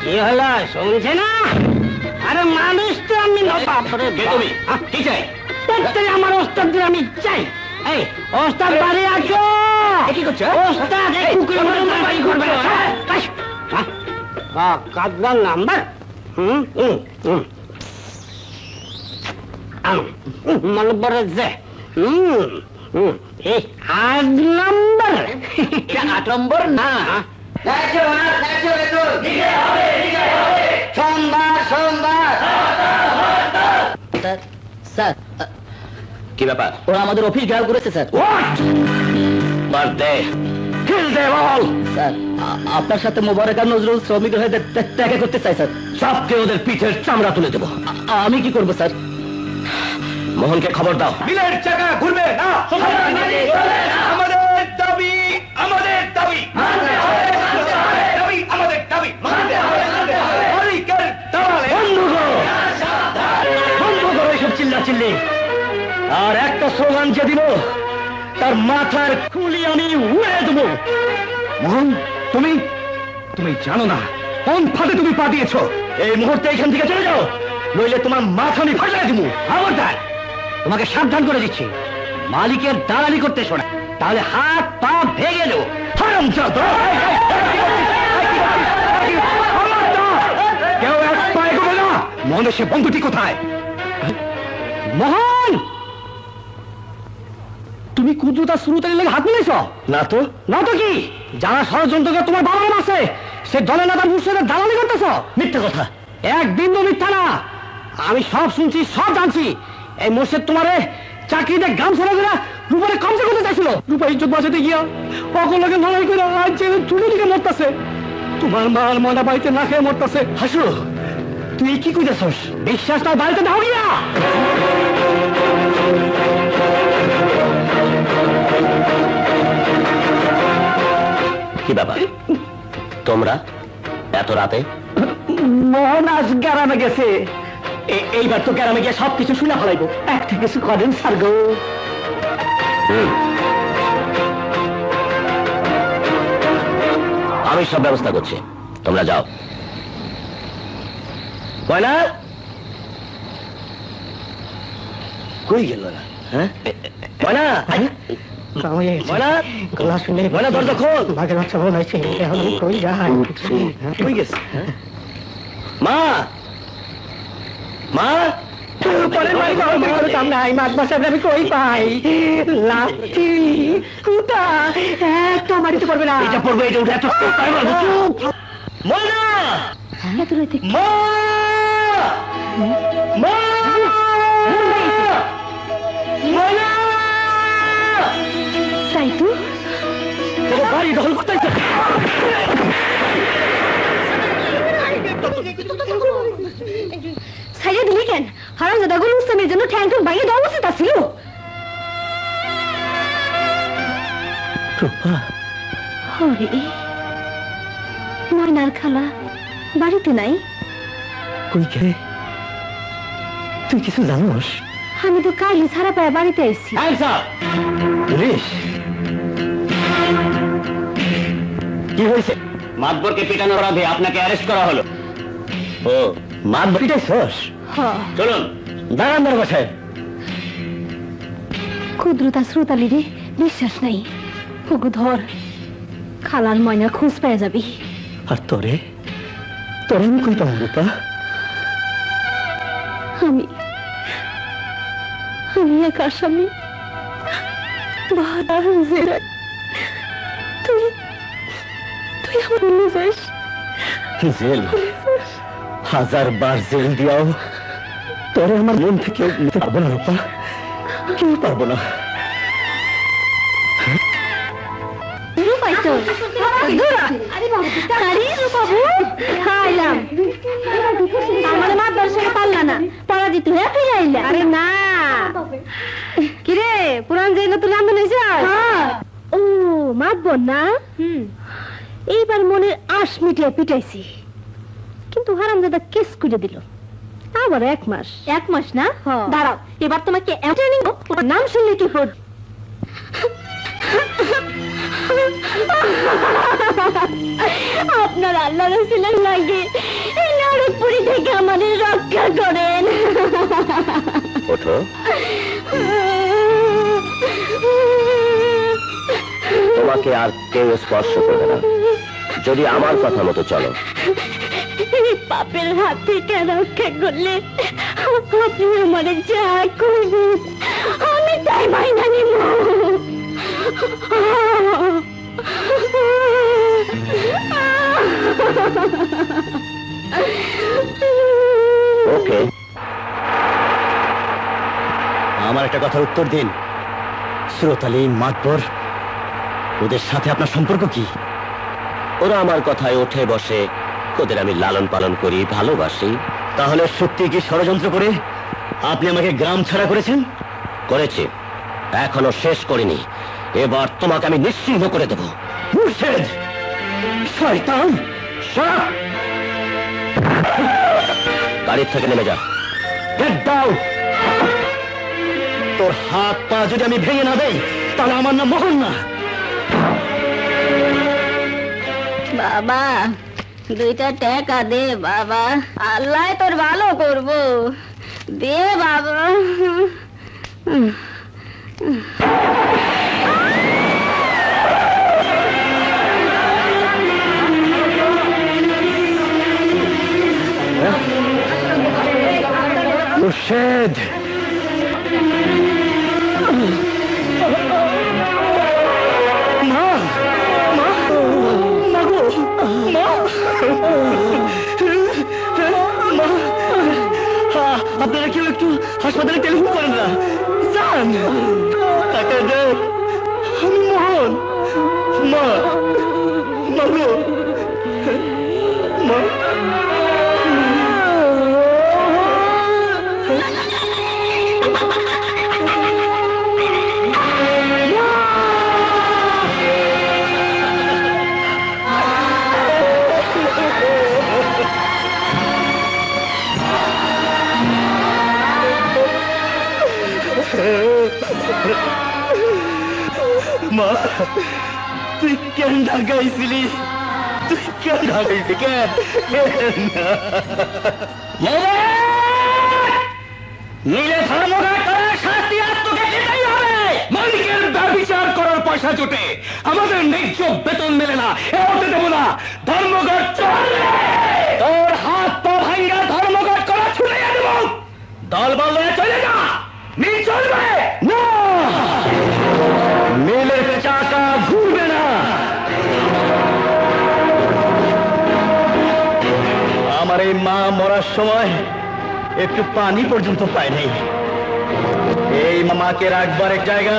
S1: কি হলো শুনছে না? আরে মানুষ তো আমি না বাপরে
S3: তুমি কি চাই?
S1: বাপ। আমার ওস্তাদদের আমি চাই। এই ওস্তাদ বাড়ি আছো?
S3: কি করছো?
S1: ওস্তাদ এই কুকুরের মতো মারামারি করবে না। কাজলার নাম্বার মালবারে যে এই 8 নম্বর
S3: 8 নম্বর না,
S1: সোমবার সোমবার
S5: স্যার
S3: কি ব্যাপার?
S5: ওরা আমাদের অফিস ঘেরাও করেছে স্যার।
S3: বার্থডে কিল দে বল।
S5: স্যার আপনার সাথে মোবারক আর নজরুল শ্রমিক হয়ে দেখা করতে চাই স্যার।
S3: সবকে ওদের পিঠের চামড়া তুলে দেবো।
S5: আমি কি করবো স্যার?
S3: মোহনকে খবর দাও। মিলের চাকা ঘুরবে না। আমাদের দাবি, আমাদের দাবি, আমাদের দাবি। বন্ধ করো এসব চিল্লাচিল্লি। আর একটা স্লোগান যে দিব তার মাথার খুলি আমি উড়ে দেবো। মোহন, তুমি তুমি জানো না কোন ফাঁদে তুমি পা দিয়েছ। এই মুহূর্তে এখান থেকে চলে যাও, নইলে তোমার মাথা আমি ফাটিয়ে দিব। খবরদার, তোমাকে সাবধান করে দিচ্ছি, মালিকের দালালি করতে শোনা, তাহলে হাত পা ভেঙে দেবো। কেউ এক পা এগোবে না। মোহনের সে বন্ধুটি কোথায়? মোহন, তুমি কুদ্রুতা শুরুতে লেগে হাত মিলেছ না তো? না তো কি? যারা ষড়যন্ত্রকে তোমার বাবা আছে সে দলে নেতা মুর্শিদের দালালি করতেছ। মিথ্যা কথা, এক বিন্দু মিথ্যা না। আমি সব শুনছি, সব জানছি। এই মোর্শেদ তোমারে চাকরিতে গাম ছেড়ে করে রূপারে কমজোর করতে চাইছিল। রূপা ইজ্জত বাঁচাতে গিয়া সকলকে লড়াই করে আজ যে চুলে দিকে মরতেছে। তোমার মার ময়না বাড়িতে না খেয়ে মরতেছে। হাসু, তুই কি কইতেছস? বিশ্বাস তার বাড়িতে দাও গিয়া। কি ব্যাপার তোমরা এত রাতে? মোহন আজ গ্রামে গেছে। এইবার তো গ্রামে গিয়ে সবকিছু শুনে ফেলাইবো। একটা কিছু করেন স্যার গো। আমি সব ব্যবস্থা করছি, তোমরা যাও। ময়না কই গেল না? হ্যাঁ ময়না, ময়না, ময়না দরজা খোল। বাঘের বাচ্চা বল হয়েছে, কই যায়? কই গেছে? মা, মা, মাছ বাসায় আমি কই পাই? লাঠি কুটা একটা মারিতে পারবে না। এটা পড়বে, এটা উঠে এত ময়না, মা, মা, ময়না,
S2: তাই তো
S3: বাড়ি দখল করতে
S2: ছাইয়া দিলি কেন? হারাম দাদাগুলো মুসলিমের জন্য ঠ্যাংটুং বাইরে দেওয়া উচিত ছিল। হরে ময়নার খালা বাড়িতে নাই।
S3: কই গে? তুই কিছু জানোস?
S2: আমি তো কালই ছাড়া পায়ে বাড়িতে আইছি।
S3: পুলিশ কি হয়েছে? মাতবরকে পিটানোর অপরাধে আপনাকে অ্যারেস্ট করা হলো। ও মাতবর পিটাইছস? চলুন দাঁড়ান বসায়।
S2: ক্ষুদ্রতা শ্রোতালি রে বিশ্বাস নাই। ওগো ধর, খালার ময়না খোঁজ পেয়ে যাবি।
S3: আর তোরে তোর আমি কই পাবো রূপা?
S2: আমি আমি এক আসামি। তুই তুই আমার ভুলে যাস।
S3: জেল 1000 বার জেল দিয়াও তোরে আমার মন থেকে নিতে পারবো না রূপা, কেউ পারবো না।
S2: আমার মা দর্শনে পারলা না, পরাজিত হয়ে ফিরে আইলা। আরে না কিরে না এইবার মনের আশ মিটিয়ে পিটাইছি, কিন্তু হারামজাদা কেস করে দিল। আবার 1 মাস। 1 মাস না? দাঁড়াও, এবার তোমাকে ট্রেনিং নাম শুনলে কি হল? আপনার আল্লাহ রাসূলের লাগে এই নরকপুরী থেকে আমাদের রক্ষা করেন।
S3: ওঠো। তোমাকে আর কেউ স্পর্শ করবে না যদি আমার কথা মতো চলো।
S2: পাপের হাত থেকে রক্ষা করলে আপনি আমাদের যা করবেন আমি তাই মাইনা নিব।
S3: ওকে, আমার একটা কথার উত্তর দিন। শ্রোতালি, মাতবর, ওদের সাথে আপনার সম্পর্ক কি? ওরা আমার কথায় ওঠে বসে, ওদের আমি লালন পালন করি, ভালোবাসি। তাহলে সত্যি কি ষড়যন্ত্র করে আপনি আমাকে গ্রাম ছাড়া করেছেন? করেছি, এখনো শেষ করিনি। এবার তোমাকে আমি নিশ্চিহ্ন করে দেব। মুর্শেদ, শয়তান, সব গাড়ির থেকে নেমে যা। Get down. তোর হাত পা যদি আমি ভেঙে না দেই তাহলে আমার নাম মোহন না।
S5: বাবা 2টা টাকা দে বাবা, আল্লাহ তোর ভালো করবো, দে বাবা।
S3: মুর্শেদ, আপনারা কেউ একটু হাসপাতালে টেলিফোন করেন না, যান, টাকা দে। আমি মোহন। মা, মাগো, মা। মা, তুই কেন ঢাকাইছিলি? তুই কেন ঢাকাইছি? কেন নিলে ধর্মঘাট করার শাস্তি আর তোকে দিতেই হবে। মালিকের ব্যভিচার করার পয়সা জোটে, আমাদের ন্যায্য বেতন মেলে না, এ হতে দেবো না। ধর্মঘাট চলবে, তোর হাত পা ভাঙ্গা ধর্মঘাট করা ছুটে দেব। দল বল চলে যা, মিল চলবে না, মিলের চাকা ঘুরবে না। আমার এই মা মরার সময় একটু পানি পর্যন্ত পায়নি। এই মামাকে রাখবার এক জায়গা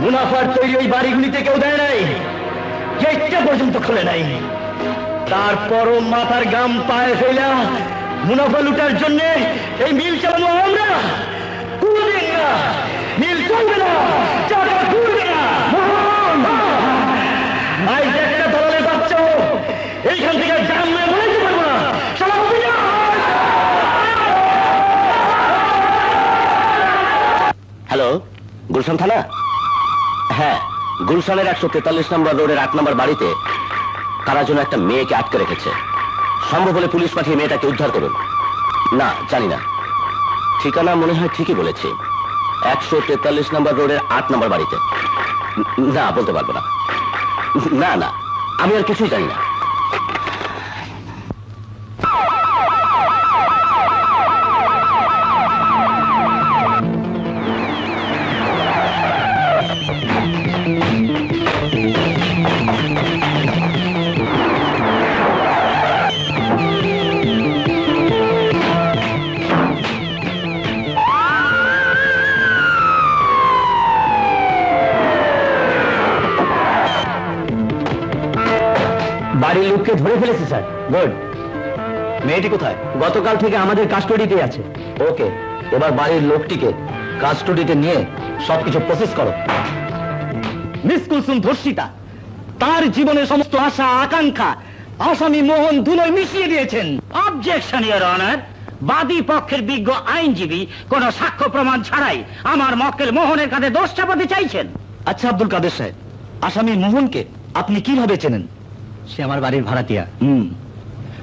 S3: মুনাফার তৈরি ওই বাড়িগুলিতে কেউ দেয় নাই, গেটটা পর্যন্ত খোলে নাই। তারপরও মাথার গাম পায়ে ফেলা মুনাফা লুটার জন্য এই মিল চালানো আমরা। কোনদিন না, মিল চলবে না, চাকা ঘুরবে না। আজ একটা দলের বাচ্চা এইখান থেকে জাম নিয়ে বলেতে পারবো না। হ্যালো, গুলশান থানা? হ্যাঁ, গুলশানের 143 নম্বর রোডের 8 নম্বর বাড়িতে কারা যেন একটা মেয়েকে আটকে রেখেছে। সম্ভব হলে পুলিশ পাঠিয়ে মেয়েটাকে উদ্ধার করুন। না, জানি না, ঠিকানা মনে হয় ঠিকই বলেছি, 143 নম্বর রোডের 8 নম্বর বাড়িতে। না, বলতে পারবো না। না না, আমি আর কিছুই জানি না। বাড়ির লোককে ধরে ফেলেছে স্যার। গুড। মেয়েটি কোথায়? গতকাল থেকে আমাদের কাস্টডিতে আছে। ওকে, এবার বাড়ির লোকটিকে কাস্টডিতে নিয়ে সবকিছু প্রসেস করো। মিস কুলসুম ধর্ষিতা, তার জীবনের সমস্ত আশা আকাঙ্ক্ষা আসামি মোহন ধুলোয় মিশিয়ে দিয়েছেন।
S4: অবজেকশন ইওর অনার, বাদী পক্ষের বিজ্ঞ আইনজীবী কোন সাক্ষ্য প্রমাণ ছাড়াই আমার মক্কেল মোহনের কাছে দোষ চাপাতে চাইছেন।
S3: আচ্ছা আব্দুল কাদের সাহেব, আসামি মোহনকে আপনি কিভাবে চেনেন?
S1: সে আমার বাড়ির ভাড়াটিয়া।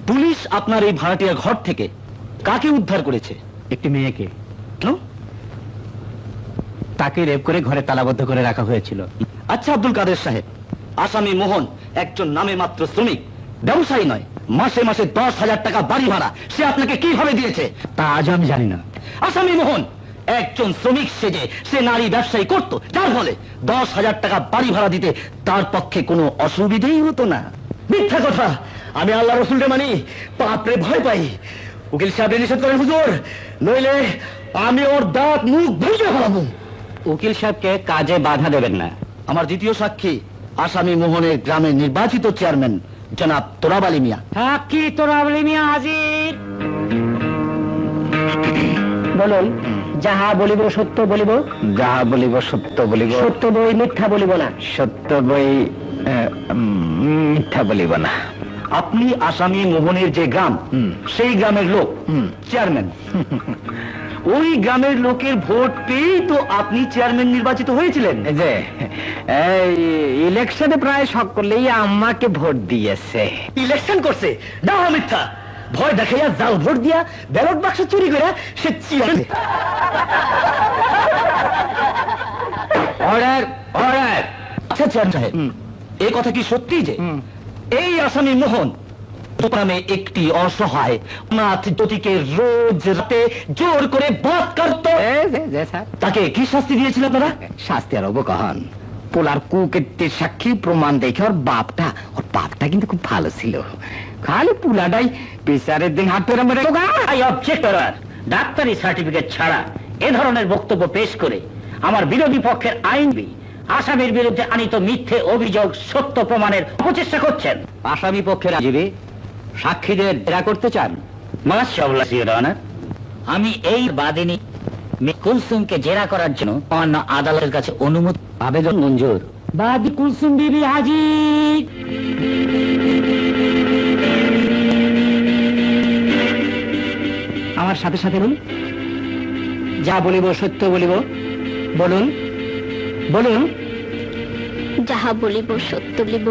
S3: পুলিশ আপনার এই ভাড়াটিয়ার ঘর থেকে কাকে উদ্ধার করেছে?
S1: একটি মেয়েকে,
S3: কেন?
S1: তাকে রেপ করে ঘরে তালাবদ্ধ করে রাখা হয়েছিল।
S3: আচ্ছা আব্দুল কাদের সাহেব, আসামি মোহন একজন নামে মাত্র শ্রমিক, ব্যবসায়ী নয়। মাসে মাসে 10,000 টাকা বাড়ি ভাড়া সে আপনাকে কিভাবে দিয়েছে?
S1: তা আজও আমি জানি না।
S3: আসামি মোহন একজন শ্রমিক সেজে সে নারী ব্যবসায়ী করত, যার ফলে 10,000 টাকা বাড়ি ভাড়া দিতে তার পক্ষে কোনো অসুবিধেই হতো না। মিথ্যা কথা, আমি আল্লাহ রসুলকে মানি, পাপরে ভয় পাই। উকিল সাহেব নিষেধ করেন হুজুর, নইলে আমি ওর দাঁত মুখ ভেঙে ফেলাবো।
S1: উকিল সাহেবকে কাজে বাধা দেবেন না।
S3: আমার দ্বিতীয় সাক্ষী আসামি মোহনের গ্রামের নির্বাচিত চেয়ারম্যান জনাব তোরাব আলী মিয়া।
S4: সাক্ষী তোরাব আলী মিয়া হাজির।
S1: বলুন, যাহা বলিব সত্য বলিব,
S4: যাহা বলিব সত্য বলিব,
S1: সত্য বই মিথ্যা বলিব না।
S4: সত্য বই মিথ্যা বলিব না।
S3: আপনি আসামি মোহনের যে গ্রাম, সেই গ্রামের লোক, চেয়ারম্যান। ওই গ্রামের লোকের ভোট পেয়েই তো আপনি চেয়ারম্যান নির্বাচিত হয়েছিলেন।
S4: এই যে এই ইলেকশনে প্রায় সকলেই আমাকে ভোট দিয়েছে।
S3: ইলেকশন করছে না, মিথ্যা। ভয় দেখাইয়া জাল ভোট দিয়া ব্যালট বাক্স চুরি করে সে চেয়ারম্যান।
S4: Order order.
S3: আচ্ছা চেয়ারম্যান সাহেব, এই কথা কি সত্যি যে এই আসামি মোহন গ্রামে একটি অসহায় অনাথ জ্যোতিকে রোজ রাতে জোর করে বলাৎকার করত?
S4: স্যার,
S3: তাকে কি শাস্তি দিয়েছিল আপনারা?
S4: শাস্তি আর অবকহন পোলার কুকীর্তির সাক্ষী প্রমাণ দেখে ওর বাপটা কিন্তু খুব ভালো ছিল। খালি পুলাটাই বিচারের দিন হাত পেরে মেরে
S1: আই অবজেক্ট করার ডাক্তারি সার্টিফিকেট ছাড়া এ ধরনের বক্তব্য পেশ করে আমার বিরোধী পক্ষের আইনজীবী আসামির বিরুদ্ধে আনিত মিথ্যে অভিযোগ সত্য প্রমাণের অপচেষ্টা করছেন। আসামি পক্ষের আইনজীবী সাক্ষীদের জেরা করতে চান? মাশাআল্লাহ ইওর অনার, আমি এই বাদিনী মিস কুলসুমকে জেরা করার জন্য অন্য আদালতের কাছে অনুমতি আবেদন মঞ্জুর।
S4: বাদী কুলসুম বিবি হাজির।
S1: আমার সাথে সাথে বলুন, যা বলিব সত্য বলিব। বলুন বলুন,
S2: যাহা বলিব সত্য বলিব,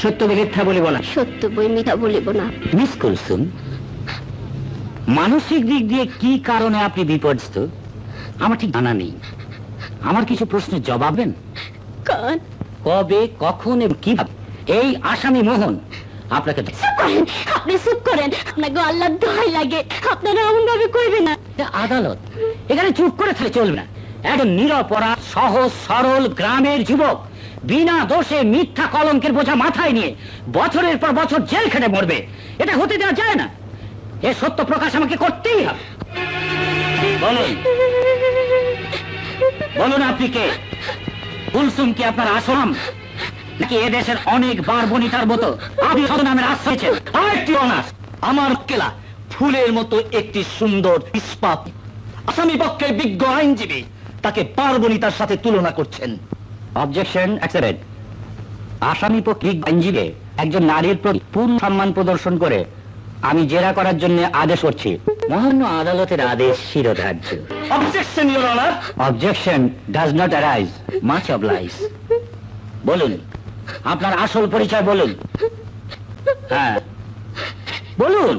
S1: সত্য বই মিথ্যা বলিব না।
S2: সত্য বই মিথ্যা বলিব না।
S1: মিস কুলসুম, মানসিক দিক দিয়ে কি কারণে আপনি বিপর্যস্ত আমার ঠিক জানা নেই। আমার কিছু প্রশ্নের জবাব দেন।
S2: কান
S1: কবে, কখন এবং কিভাবে এই আসামি মোহন আপনাকে
S2: চুপ করেন, আপনি চুপ করেন। আপনাকে আল্লাহর দোহাই লাগে, আপনারা এমন ভাবে কইবেন না।
S1: এটা আদালত, এখানে চুপ করে থাকলে চলবে না। একজন নিরপরাধ সহজ সরল গ্রামের যুবক বিনা দোষে মিথ্যা কলঙ্কের বোঝা মাথায় নিয়ে বছরের পর বছর জেল খেটে মরবে, এটা হতে দেওয়া যায় না। এ সত্য প্রকাশ আমাকে করতেই হবে। বলুন বলুন, আপনি কে? কুলসুম কি আপনার আসলাম, নাকি এদেশের অনেক বার বনিতার মতো আপনি নামের আশ্রয় পেয়েছেন?
S3: আরেকটি অনার, আমার কেলা ফুলের মতো একটি সুন্দর ইস্পাত আসামি পক্ষের বিজ্ঞ আইনজীবী তাকে পার্বণিতার সাথে তুলনা করছেন।
S1: Objection accepted. আসামি পক্ষে আইনজীবী একজন নারীর প্রতি পূর্ণ সম্মান প্রদর্শন করে আমি জেরা করার জন্য আদেশ করছি। মহান্য আদালতের আদেশ শিরোধার্য।
S3: Objection your honour.
S1: Objection does not arise. Much obliged. বলুন, আপনার আসল পরিচয় বলুন। হ্যাঁ বলুন।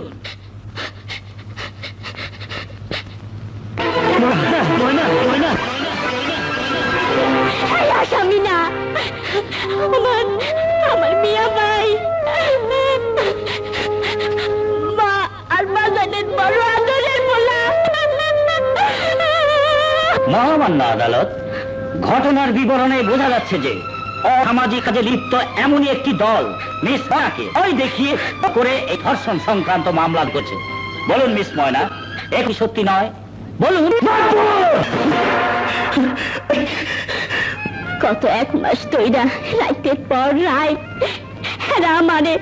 S2: আসামি না, আমার মিয়া ভাই, মা আর বাজারের বড় আদরের বলা।
S1: মহামান্য আদালত, ঘটনার বিবরণে বোঝা যাচ্ছে যে অসামাজিক কাজে লিপ্ত এমনই একটি দল মিস ময়নাকে ওই দেখিয়ে করে এই ধর্ষণ সংক্রান্ত মামলা করছে। বলুন মিস ময়না, এ কি সত্যি নয়? বলুন।
S2: গত 1 মাস ধইরা রাইতের পর রাত এরা আমারে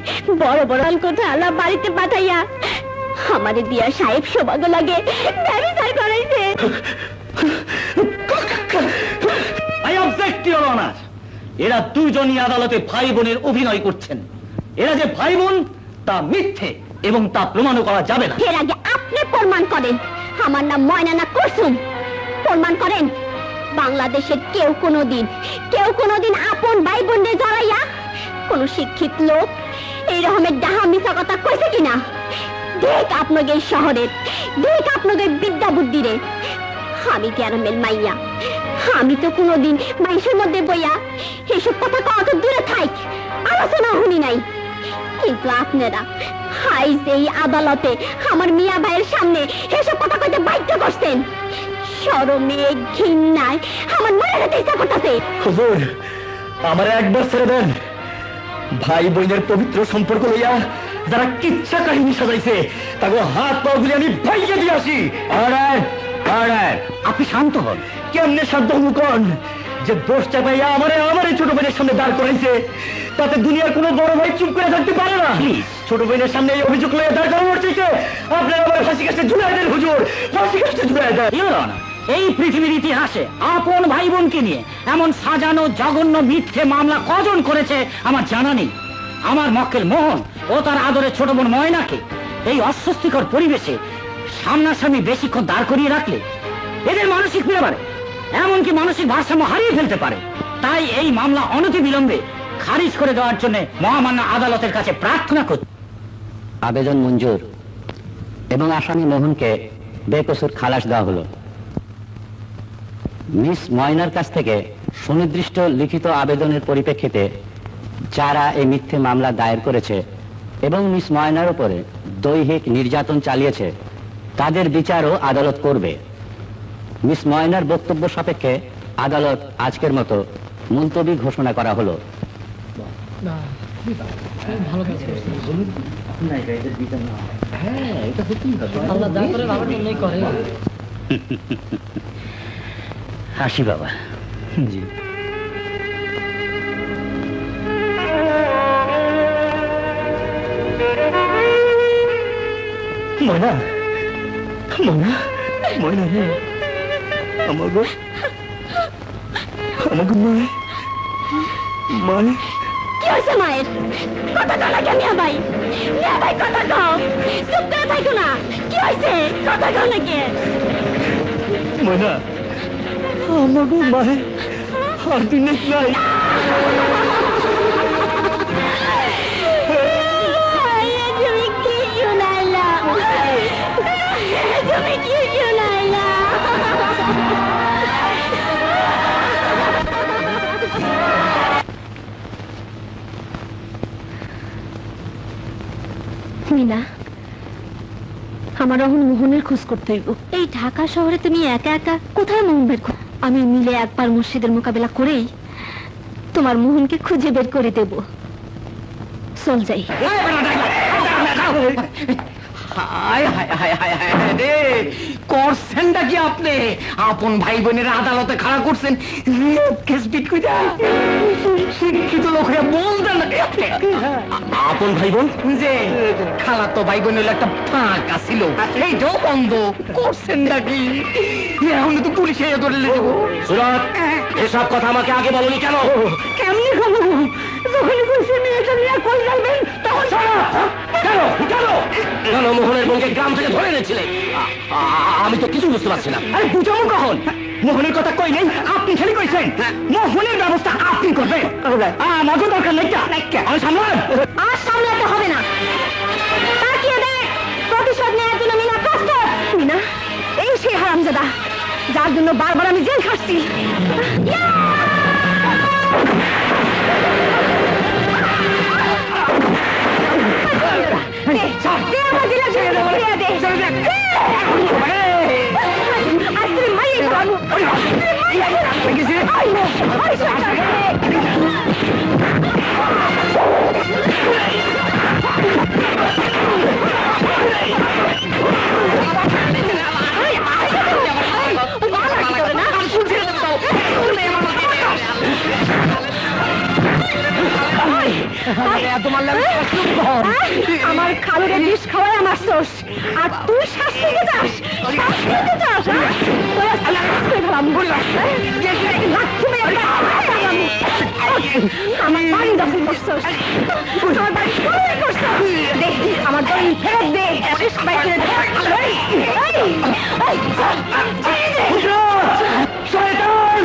S2: বড় বড় কথা আলা বাড়িতে পাঠাইয়া আমারে দিয়া সাহেব সৌভাগ্য লাগে ব্যবচার করাইছে।
S3: I object your honour. এরা দুজনই আদালতে ভাই বোনের অভিনয় করছেন। এরা যে ভাই বোন তা মিথ্যে এবং তা প্রমাণও করা যাবে না।
S2: এর আগে আপনি প্রমাণ করেন আমার নাম ময়না না কুসুম। প্রমাণ করেন। বাংলাদেশের কেউ কোনোদিন আপন ভাই বোনদের জড়াইয়া কোন শিক্ষিত লোক এই রকমের ডাহা মিছা কথা কইছে কিনা? দেখ আপনাদের এই শহরের, দেখ আপনাদের বিদ্যা বুদ্ধি রে। আমি গ্রামের মাইয়া, আমি তো কোনোদিন মানুষের মধ্যে বইয়া এইসব কথা কত দূরে থাক আলোচনা শুনি নাই। কিন্তু আপনারা হাই এই আদালতে আমার মিয়া ভাইয়ের সামনে এসব কথা কইতে বাধ্য করছেন। শরমে ঘৃণায় আমার মরে যেতে ইচ্ছা করতেছে।
S3: হুজুর, আমার একবার ছেড়ে দেন। ভাই বোনের পবিত্র সম্পর্ক লইয়া যারা কিচ্ছা কাহিনী সাজাইছে তাকে হাত পা গুলি আমি ভাইকে দিয়ে আসি। Order, order. আপনি শান্ত হন। কেমনে শান্ত হন কোন? যে দোষ চাপাইয়া আমার এই ছোট বোনের সামনে দাঁড় করাইছে, তাতে দুনিয়ার কোনো বড় ভাই চুপ করে থাকতে পারে না। ছোট বোনের সামনে এই অভিযোগ লইয়া দাঁড় করানোর চাইতে আপনারা আমার ফাঁসি কাছে ঝুলাই দেন হুজুর, ফাঁসি কাছে ঝুলাই দেন।
S4: এই পৃথিবীর ইতিহাসে আপন ভাই বোনকে নিয়ে এমন সাজানো জঘন্য মিথ্যে মামলা কজন করেছে আমার জানা নেই। আমার মক্কেল মোহন ও তার আদরের ছোট বোন ময়নাকে এই অস্বস্তিকর পরিবেশে সামনাসামনি বেশিক্ষণ দাঁড় করিয়ে রাখলে এদের মানসিক ফিরে পারে, এমনকি মানসিক ভারসাম্য হারিয়ে ফেলতে পারে। তাই এই মামলা অনতিবিলম্বে খারিজ করে দেওয়ার জন্য মহামান্য আদালতের কাছে প্রার্থনা করছি।
S1: আবেদন মঞ্জুর এবং আসামি মোহনকে বেকসুর খালাস দেওয়া হলো। মিস ময়নার কাছ থেকে সুনির্দিষ্ট লিখিত আবেদনের পরিপ্রেক্ষিতে যারা এই মিথ্যে মামলা দায়ের করেছে এবং মিস ময়নার উপরে দৈহিক নির্যাতন চালিয়েছে তাদের বিচারও আদালত করবে। মিস ময়নার বক্তব্য সাপেক্ষে আদালত আজকের মতো মুলতবি ঘোষণা করা হলো।
S4: হাসি বাবা।
S3: জি। ময়না, ময়না, ময়না রে, আমাগো মায়
S2: কি হয়েছে মায়ের? কথা কও না কেন মিয়া ভাই? মিয়া ভাই কথা কও, চুপ করে থাকো না। কি হয়েছে? কথা কও না কে?
S3: ময়না, আমাগো মায় আর দিনে নাই।
S2: তুমি কি শুনাইলা? তুমি কি শুনাইলা? মিনা, আমার এখন মোহনের খোঁজ করতে হইব। এই ঢাকা শহরে তুমি একা একা কোথায় মোহন বের করো? আমি মিলে একবার মুর্শিদের মোকাবেলা করেই তোমার মোহনকে খুঁজে বের করে দেব। চল যাই।
S4: করছেনটা কি আপনি? আপন ভাই বোনের আদালতে খাড়া করছেন, শিক্ষিত লোকেরা বলতেন নাকি আপনি?
S3: আপন ভাই বোন
S4: যে খালাতো ভাই বোনের একটা ফাঁকা ছিল, এইটাও বন্ধ করছেন নাকি? এখন তো পুলিশে ধরে দেবো।
S3: সুরত, এসব কথা আমাকে আগে বলনি কেন?
S4: কেমনি খবর? যখনই কইছে মেয়েটা নিয়ে কই যাবেন তখন
S3: কেন কেন কেন মোহনের বোনকে গ্রাম থেকে ধরে এনেছিলে? আমি তো কিছু বুঝতে পারছি না।
S4: আরে বুঝাবো কখন? মোহনের কথা কই নেই, আপনি খালি কইছেন মোহনের ব্যবস্থা আপনি করবেন। আমাকে দরকার নেই। আমি সামলান।
S2: আর সামলাতে হবে না। তাকিয়ে দেখ, প্রতিশোধ নেওয়ার জন্য মিনা প্রস্তুত। মিনা, এই সেই হারামজাদা যার জন্য বারবার আমি জেল খাটছি। আমার খালুরে বিষ খাওয়াই আমার দোষ, আর তুই শাস্তি দিতে চাস? শাস্তি দিতে চাস? তোরা লাঠি মেরে আমার বাড়ি দখল করছস, আমার বাড়ি চুরি করছস। দে আমার দলিল ফেরত দে, পুলিশ বাইরে দে।
S3: শয়তান!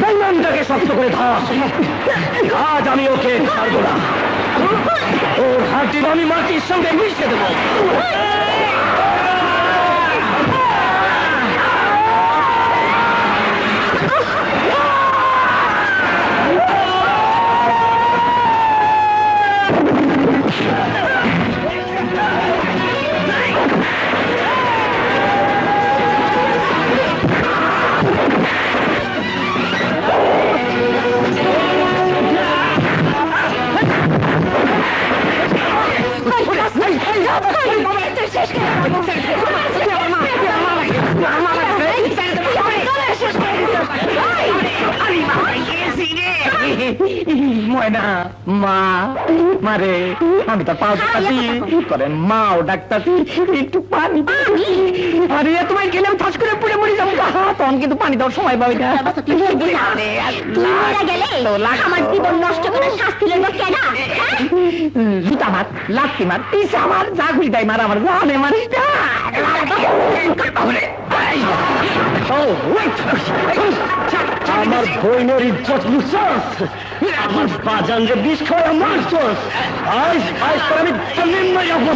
S3: বেইমানটাকে শক্ত করে ধর। আজ আমি ওকে ছাড়বো না, ওর হাঁটি আমি মাটির সঙ্গে মিশিয়ে দেবো। ময়না, মা মারে, আমি তো পাও ডাক্তারছি করে, মাও ডাক্তারছি, একটু পানি। আরে তোমায় গেলে আমি ঠাস করে পুড়ে মরে যাবো, তখন কিন্তু পানি দেওয়ার সময় পাবি না।
S2: আমার জীবন নষ্ট করে শাস্তি লইব কেনা?
S3: জুতা মার, লাত্তি মার, পিসা মার, যা খুশি তাই মার, আমার জানে মারিস না। আমার বইনের ইজ্জত লুচ্ছস, আমার বাজান যে বিষ খাওয়া মারছস, আজ আজ করে আমি জমিন না যাবো।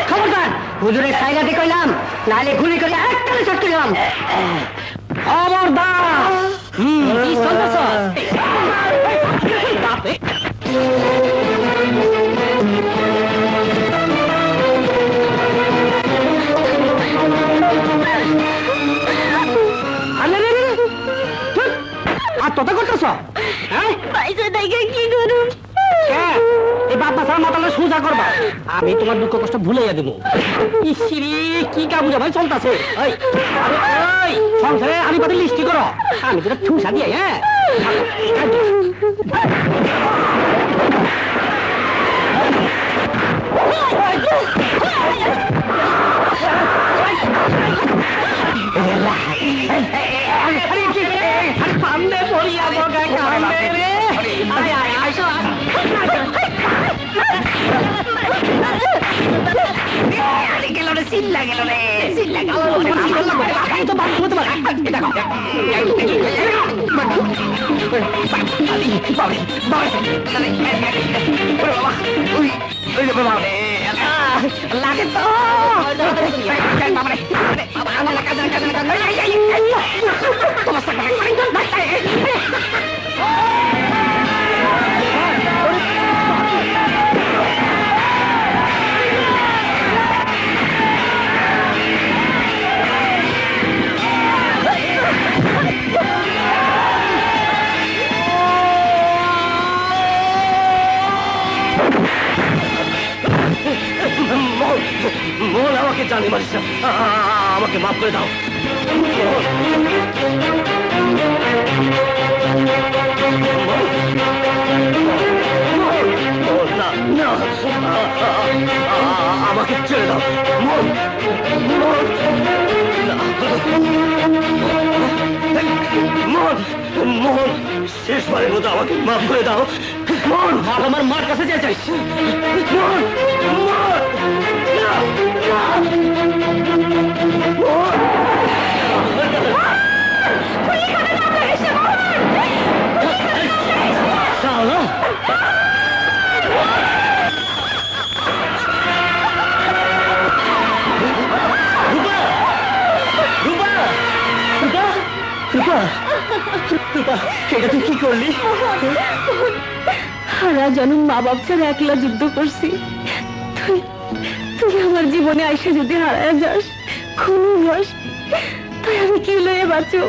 S1: খবরদার, হুজুরের সাইরাতে কইলাম, নাহলে গুলি করে একটালে চটকে দিলাম। খবরদার! কি চলতেছ? বাপে! আর তোতা করতেছ? হ্যাঁ,
S2: পয়সা দেখে কি করুন?
S1: এই বাপ বাসার মাতালে সোজা করবা, আমি তোমার দুঃখ কষ্ট ভুলাইয়া দেবো। ইসিরি কি কাবুজা ভাই চলতেছে? সংসারে আমি বাদে লিস্টি করো, আমি তোরা ঠুসা দিয়ে। হ্যাঁ, কান্দে পড়িয়া বগায় কান্দে রে। আয় আয় আসো। গেল রে, চিল্লা গেল রে, চিল্লা গেল। তো বাপ হতে পারে। লাগে তো মোল, আমাকে জানি মারিস না, আমাকে মাফ করে দাও। আমাকে ছেড়ে দাও মোল, মোহন, মোহন, শেষবারের মতো আমাকে মাফ করে দাও। মোহন, আমার মার কাছে যেতে চাইছ? মোহন, মোহন, এটা তুই কি করলি?
S2: সারা জন্ম মা বাপ ছাড়া একলা যুদ্ধ করছি, তুই আমার জীবনে আইসা যদি হারায় যাস, খুন হস, তাই আমি কি লয়ে বাঁচো?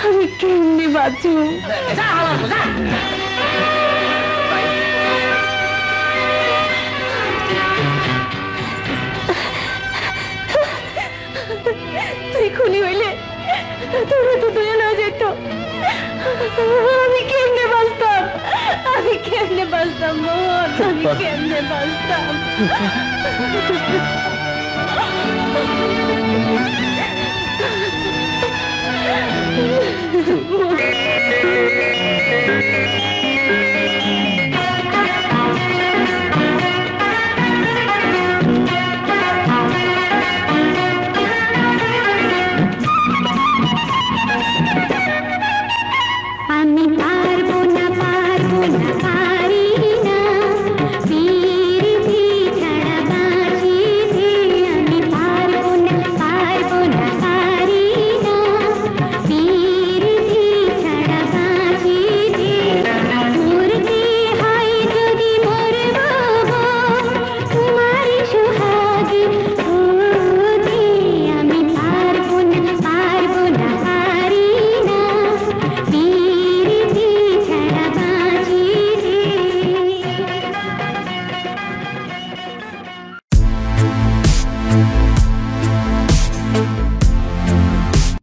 S2: আমি কেমনে বাঁচব? তুই খুনি হইলে তোরা তো দুয়ে লয়ে যেত। আমি কেমনে বাঁচতাম? আমি কেমনে বাঁচতাম মোহন? আমি কেমনে বাঁচতাম?